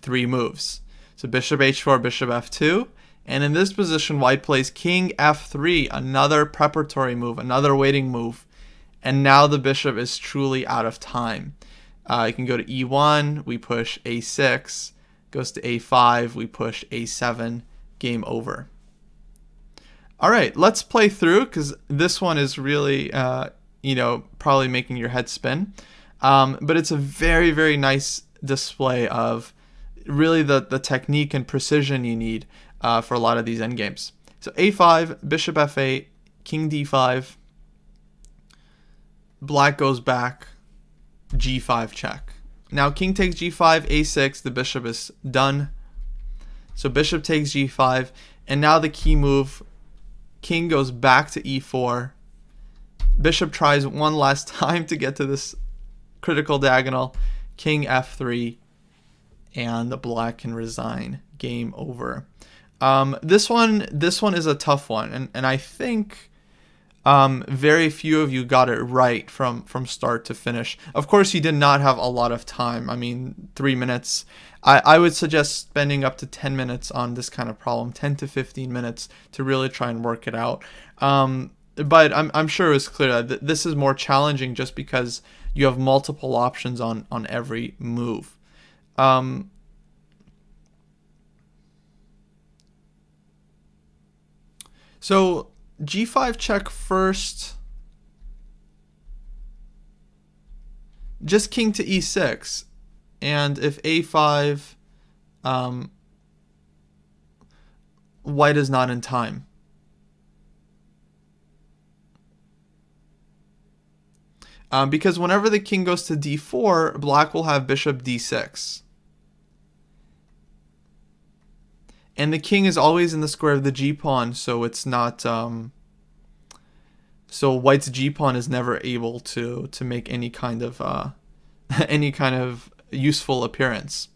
3 moves? So bishop h4, bishop f2. And in this position, white plays king f3, another preparatory move, another waiting move. And now the bishop is truly out of time. You can go to e1, we push a6, goes to a5, we push a7, game over. All right, let's play through, because this one is really, you know, probably making your head spin. But it's a very, very nice display of really the technique and precision you need for a lot of these endgames. So a5, bishop f8, king d5, black goes back, g5 check. Now king takes g5, a6, the bishop is done. So bishop takes g5, and now the key move, king goes back to e4. Bishop tries one last time to get to this critical diagonal, king f3, and the black can resign. Game over. This one is a tough one, and I think very few of you got it right from start to finish. Of course, you did not have a lot of time. I mean, 3 minutes. I would suggest spending up to 10 minutes on this kind of problem, 10 to 15 minutes to really try and work it out. But I'm sure it's clear that this is more challenging just because you have multiple options on every move. So g5 check first, just king to e6, and if a5, white is not in time. Because whenever the king goes to d4, black will have bishop d6. And the king is always in the square of the g-pawn, so it's not... so white's g-pawn is never able to make any kind of useful appearance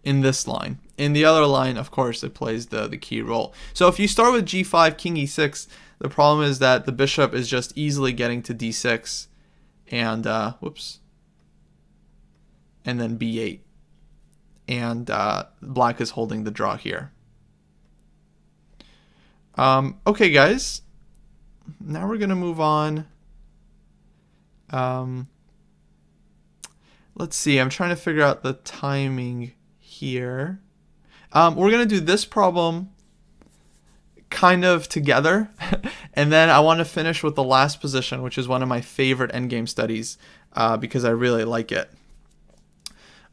in this line. In the other line, of course, it plays the key role. So if you start with g5, king e6, the problem is that the bishop is just easily getting to d6, and whoops, and then b8, and black is holding the draw here. Okay, guys, now we're gonna move on. Let's see, I'm trying to figure out the timing here. We're gonna do this problem kind of together, and then I want to finish with the last position, which is one of my favorite endgame studies because I really like it.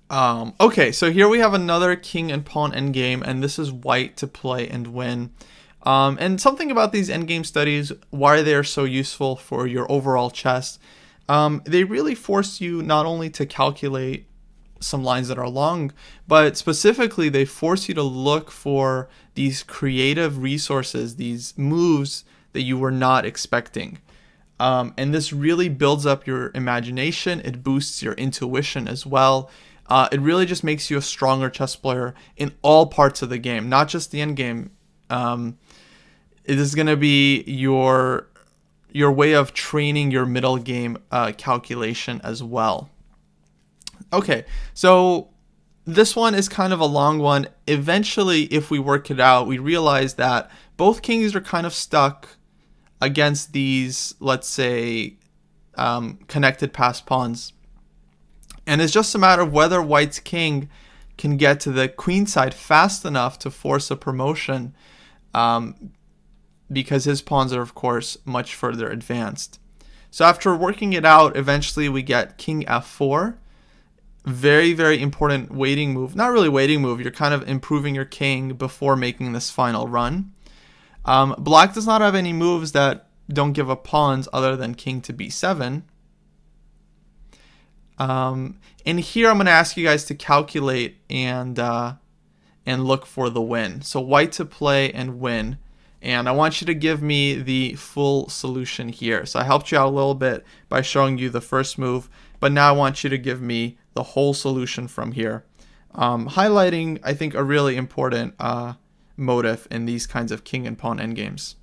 Okay, so here we have another king and pawn endgame, and this is white to play and win. And something about these endgame studies, why they are so useful for your overall chess, they really force you not only to calculate some lines that are long, but specifically they force you to look for these creative resources, these moves that you were not expecting. And this really builds up your imagination. It boosts your intuition as well. It really just makes you a stronger chess player in all parts of the game, not just the end game. It is going to be your way of training your middle game calculation as well. Okay, so this one is kind of a long one. Eventually, if we work it out, we realize that both kings are kind of stuck against these, let's say, connected passed pawns. And it's just a matter of whether white's king can get to the queen side fast enough to force a promotion, because his pawns are, of course, much further advanced. So after working it out, eventually we get king f4. Very, very important waiting move. Not really waiting move. You're kind of improving your king before making this final run. Black does not have any moves that don't give up pawns other than king to b7. And here I'm going to ask you guys to calculate and look for the win. So white to play and win. And I want you to give me the full solution here. So I helped you out a little bit by showing you the first move, but now I want you to give me the whole solution from here. Highlighting, I think, a really important motive in these kinds of king and pawn endgames.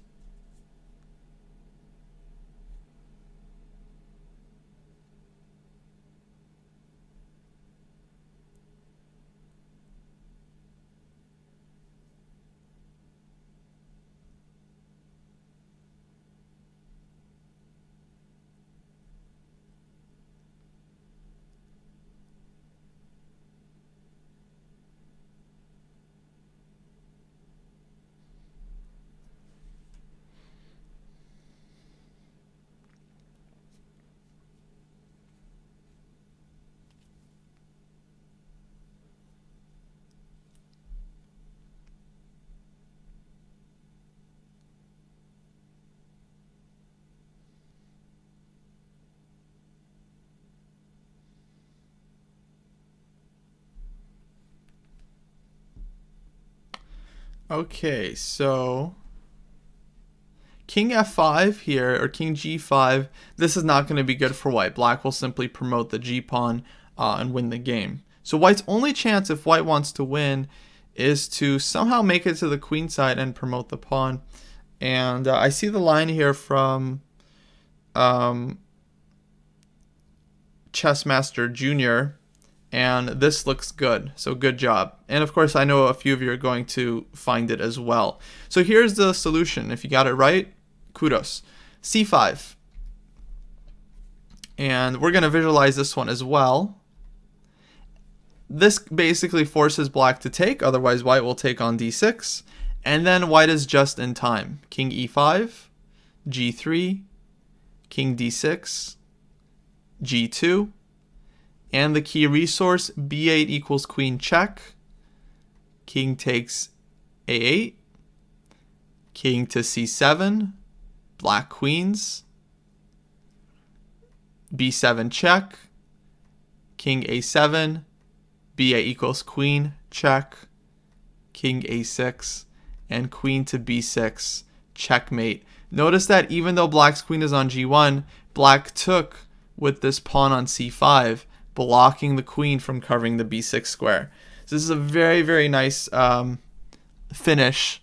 Okay, so king f5 here, or king g5, this is not going to be good for white. Black will simply promote the g pawn and win the game. So white's only chance if white wants to win is to somehow make it to the queen side and promote the pawn. And I see the line here from Chessmaster Jr., and this looks good, so good job. And of course I know a few of you are going to find it as well. So here's the solution. If you got it right, kudos. c5, and we're going to visualize this one as well. This basically forces black to take, otherwise white will take on d6, and then white is just in time. King e5, g3, king d6, g2, and the key resource b8 equals queen check, king takes a8, king to c7, black queens, b7 check, king a7, b8 equals queen check, king a6, and queen to b6, checkmate. Notice that even though black's queen is on g1, black took with this pawn on c5, blocking the queen from covering the b6 square. So this is a very, very nice finish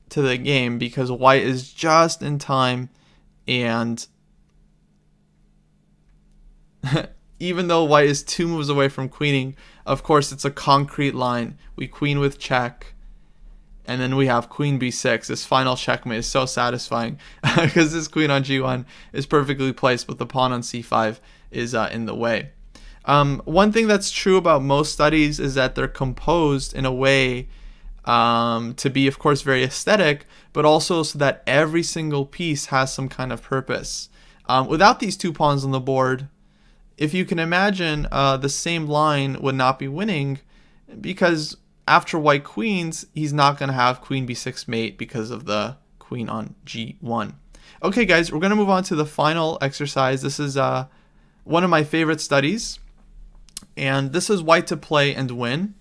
to the game, because white is just in time, and even though white is 2 moves away from queening, of course it's a concrete line. We queen with check, and then we have queen b6. This final checkmate is so satisfying because this queen on g1 is perfectly placed, but the pawn on c5 is in the way. One thing that's true about most studies is that they're composed in a way to be, of course, very aesthetic, but also so that every single piece has some kind of purpose. Without these 2 pawns on the board, if you can imagine, the same line would not be winning, because after white queens, he's not going to have queen b6 mate because of the queen on g1. Okay, guys, we're going to move on to the final exercise. This is one of my favorite studies, and this is white to play and win.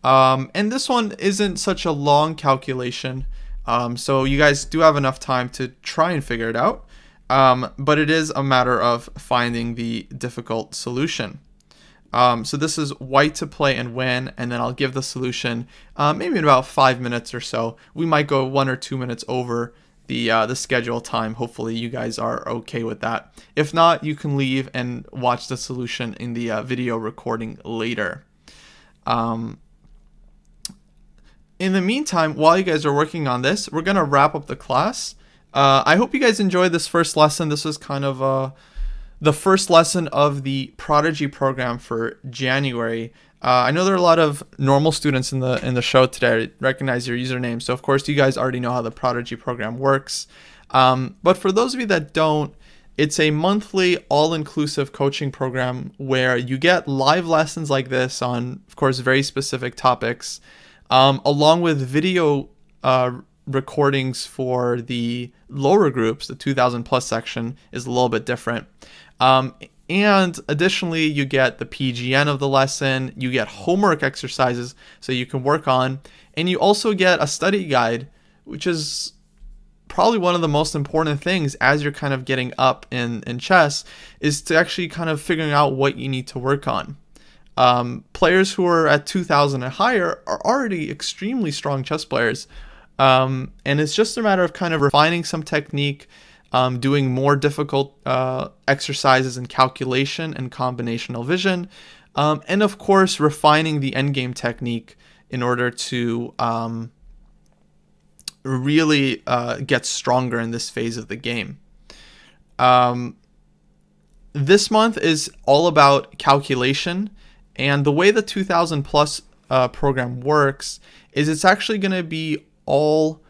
And this one isn't such a long calculation, so you guys do have enough time to try and figure it out, but it is a matter of finding the difficult solution. So this is white to play and win, and then I'll give the solution maybe in about 5 minutes or so. We might go 1 or 2 minutes over the schedule time. Hopefully you guys are okay with that. If not, you can leave and watch the solution in the video recording later. In the meantime, while you guys are working on this, we're going to wrap up the class. I hope you guys enjoyed this first lesson. This was kind of the first lesson of the Prodigy program for January. I know there are a lot of normal students in the show today. I recognize your username, so of course you guys already know how the Prodigy program works. But for those of you that don't, it's a monthly all-inclusive coaching program where you get live lessons like this on, of course, very specific topics, along with video recordings for the lower groups. The 2000 plus section is a little bit different. And additionally, you get the PGN of the lesson, you get homework exercises so you can work on, and you also get a study guide, which is probably one of the most important things as you're kind of getting up in chess, is to actually kind of figuring out what you need to work on. Players who are at 2000 and higher are already extremely strong chess players, and it's just a matter of kind of refining some technique, doing more difficult exercises in calculation and combinational vision, and of course refining the endgame technique in order to really get stronger in this phase of the game. This month is all about calculation, and the way the 2000 plus program works is it's actually going to be all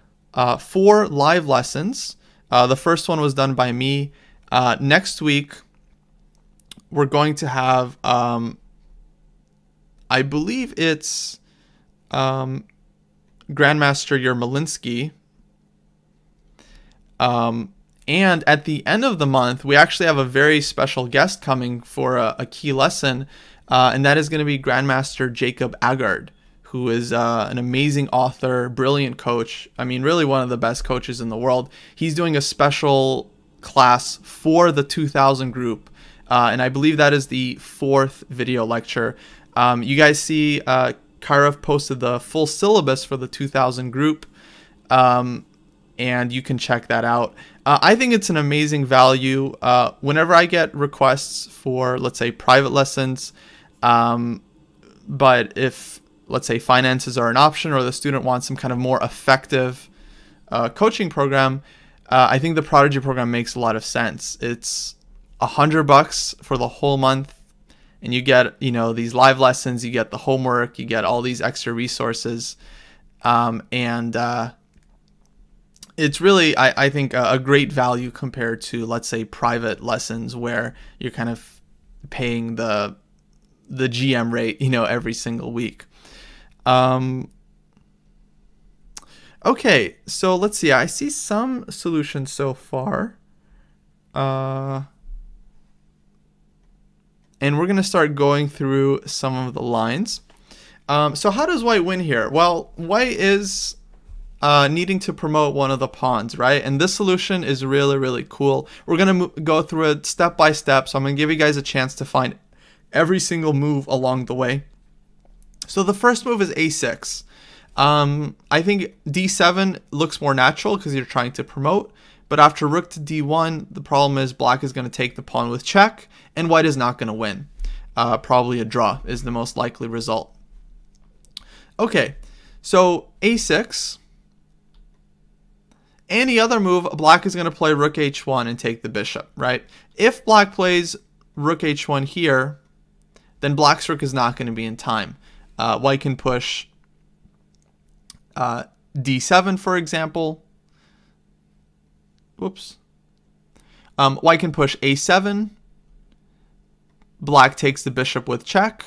4 live lessons. The first one was done by me. Next week, we're going to have, I believe it's Grandmaster Yermolinsky. And at the end of the month, we actually have a very special guest coming for a key lesson, and that is going to be Grandmaster Jacob Agard, who is an amazing author, brilliant coach. I mean, really one of the best coaches in the world. He's doing a special class for the 2000 group, and I believe that is the 4th video lecture. You guys see Kairav posted the full syllabus for the 2000 group, and you can check that out. I think it's an amazing value. Whenever I get requests for, let's say, private lessons, but if, let's say, finances are an option or the student wants some kind of more effective coaching program, I think the Prodigy program makes a lot of sense. It's $100 for the whole month, and you get, you know, these live lessons, you get the homework, you get all these extra resources, and it's really, I think, a great value compared to, let's say, private lessons where you're kind of paying the GM rate, you know, every single week. Okay, so let's see. I see some solutions so far. And we're going to start going through some of the lines. So how does white win here? Well, white is needing to promote one of the pawns, right? And this solution is really, really cool. We're going to go through it step by step. So I'm going to give you guys a chance to find every single move along the way. So the first move is a6. I think d7 looks more natural because you're trying to promote. But after rook to d1, the problem is black is going to take the pawn with check, and white is not going to win. Probably a draw is the most likely result. Okay, so a6. Any other move, black is going to play rook h1 and take the bishop, right? If black plays rook h1 here, then black's rook is not going to be in time. White can push d7, for example. Whoops. White can push a7. Black takes the bishop with check.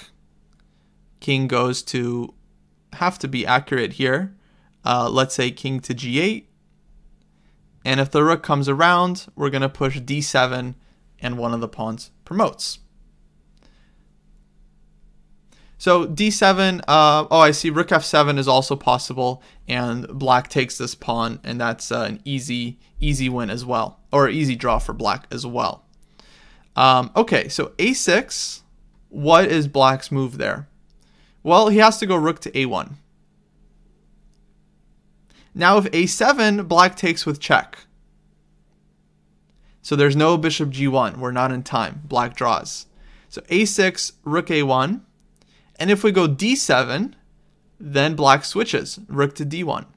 King goes to, have to be accurate here. Let's say king to g8. And if the rook comes around, we're going to push d7 and one of the pawns promotes. So d7, oh, I see rook f7 is also possible, and black takes this pawn, and that's an easy win as well, or easy draw for black as well. Okay, so a6, what is black's move there? Well, he has to go rook to a1. Now if a7, black takes with check. So there's no bishop g1, we're not in time, black draws. So a6, rook a1. And if we go d7, then black switches, rook to d1.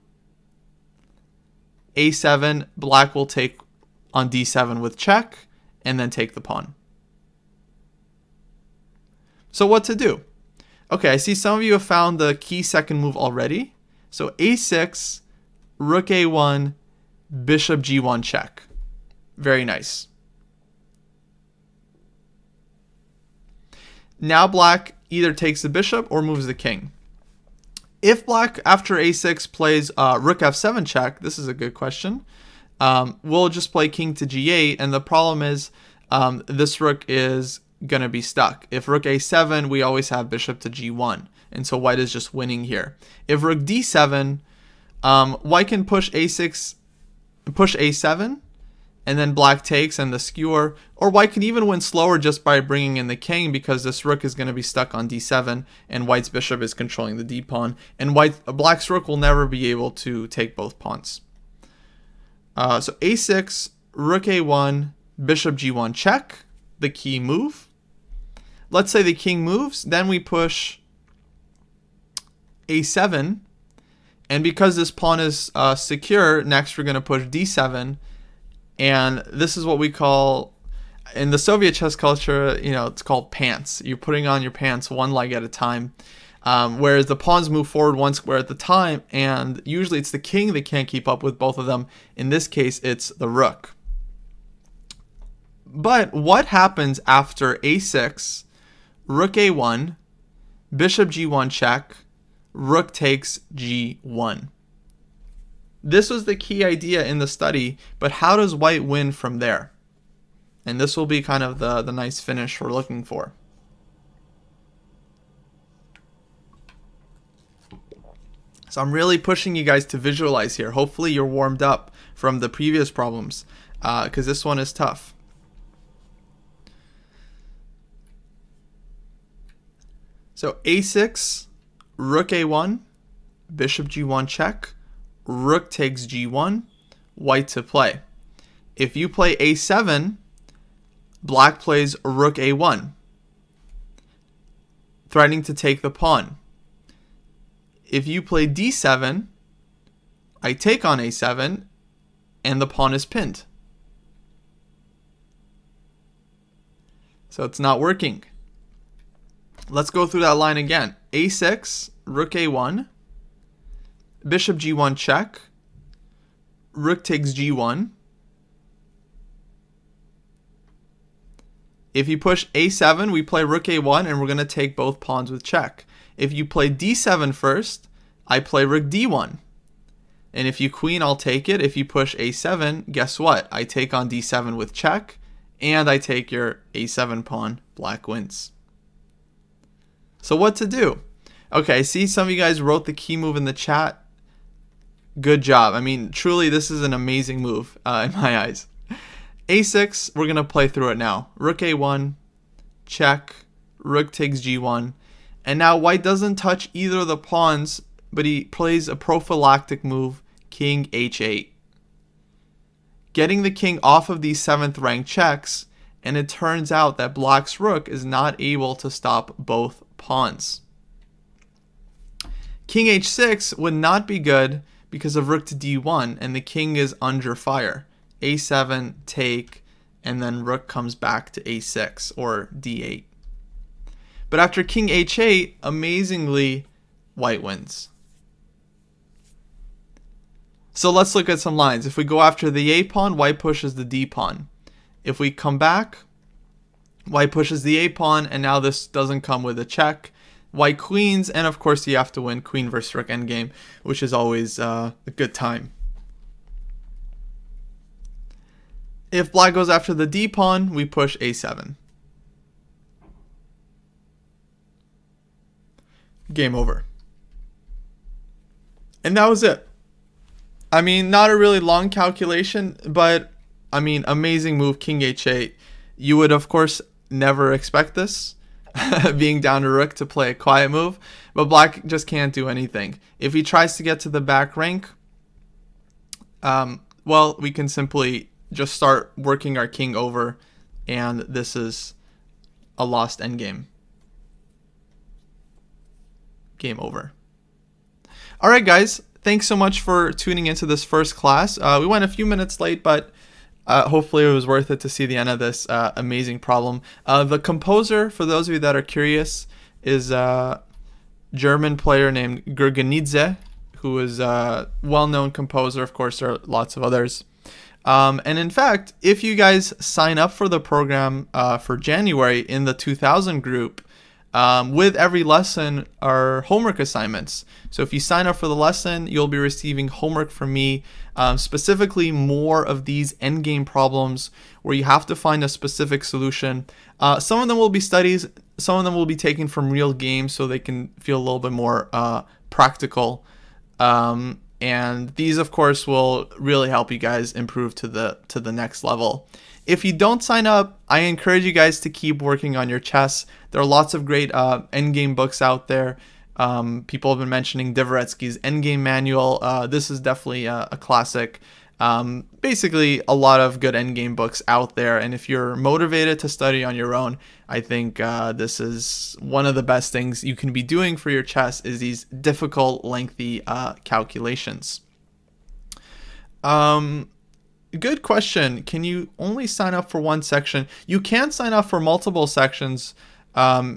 a7, black will take on d7 with check, and then take the pawn. So what to do? Okay, I see some of you have found the key second move already. So a6, rook a1, bishop g1 check. Very nice. Now black either takes the bishop or moves the king. If black after a6 plays rook f7 check, this is a good question. We'll just play king to g8, and the problem is this rook is going to be stuck. If rook a7, we always have bishop to g1, and so white is just winning here. If rook d7, white can push a6, push a7, and then black takes and the skewer, or white can even win slower just by bringing in the king, because this rook is going to be stuck on d7 and white's bishop is controlling the d pawn, and black's rook will never be able to take both pawns. So a6, rook a1, bishop g1 check, the key move. Let's say the king moves, then we push a7, and because this pawn is secure, next we're going to push d7. And this is what we call, in the Soviet chess culture, you know, it's called pants. You're putting on your pants one leg at a time, whereas the pawns move forward one square at the time, and usually it's the king that can't keep up with both of them. In this case, it's the rook. But what happens after a6, rook a1, bishop g1 check, rook takes g1? This was the key idea in the study, but how does white win from there? And this will be kind of the nice finish we're looking for. So I'm really pushing you guys to visualize here. Hopefully you're warmed up from the previous problems, because this one is tough. So a6, rook a1, bishop g1 check, rook takes g1, white to play. If you play a7, black plays rook a1, threatening to take the pawn. If you play d7, I take on a7, and the pawn is pinned. So it's not working. Let's go through that line again. a6, rook a1, bishop g1 check, rook takes g1. If you push a7, we play rook a1, and we're going to take both pawns with check. If you play d7 first, I play rook d1. And if you queen, I'll take it. If you push a7, guess what? I take on d7 with check, and I take your a7 pawn. Black wins. So what to do? Okay, I see some of you guys wrote the key move in the chat. Good job. I mean, truly, this is an amazing move in my eyes. a6, we're going to play through it now. Rook a1, check, rook takes g1. And now white doesn't touch either of the pawns, but he plays a prophylactic move, king h8. Getting the king off of these 7th rank checks, and it turns out that black's rook is not able to stop both pawns. King h6 would not be good because of rook to d1, and the king is under fire. a7, take, and then rook comes back to a6 or d8. But after king h8, amazingly, white wins. So let's look at some lines. If we go after the a pawn, white pushes the d pawn. If we come back, white pushes the a pawn, and now this doesn't come with a check. White queens, and of course you have to win queen versus rook endgame, which is always a good time. If black goes after the d pawn, we push a7. Game over. And that was it. I mean, not a really long calculation, but I mean, amazing move, king h8. You would, of course, never expect this, being down to rook to play a quiet move, but black just can't do anything. If he tries to get to the back rank, well, we can simply just start working our king over, and this is a lost endgame. Game over. All right, guys. Thanks so much for tuning into this first class. We went a few minutes late, but hopefully it was worth it to see the end of this amazing problem. The composer, for those of you that are curious, is a German player named Gurgenidze, who is a well-known composer. Of course, there are lots of others. And in fact, if you guys sign up for the program for January in the 2000 group, with every lesson are homework assignments. So if you sign up for the lesson, you'll be receiving homework from me, specifically more of these endgame problems where you have to find a specific solution. Some of them will be studies, some of them will be taken from real games so they can feel a little bit more practical. And these, of course, will really help you guys improve to the next level. If you don't sign up, I encourage you guys to keep working on your chess. There are lots of great endgame books out there. People have been mentioning Dvoretsky's Endgame Manual. This is definitely a classic. Basically, a lot of good endgame books out there. And if you're motivated to study on your own, I think this is one of the best things you can be doing for your chess is these difficult, lengthy calculations. Good question. Can you only sign up for one section? You can sign up for multiple sections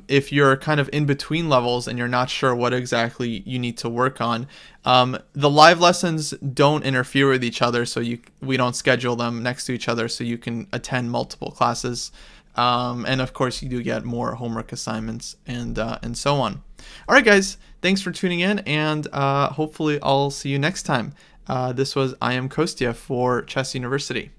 if you're kind of in between levels and you're not sure what exactly you need to work on. The live lessons don't interfere with each other, so we don't schedule them next to each other, so you can attend multiple classes. And of course, you do get more homework assignments and so on. All right, guys, thanks for tuning in, and hopefully I'll see you next time. This was IM Kostya for Chess University.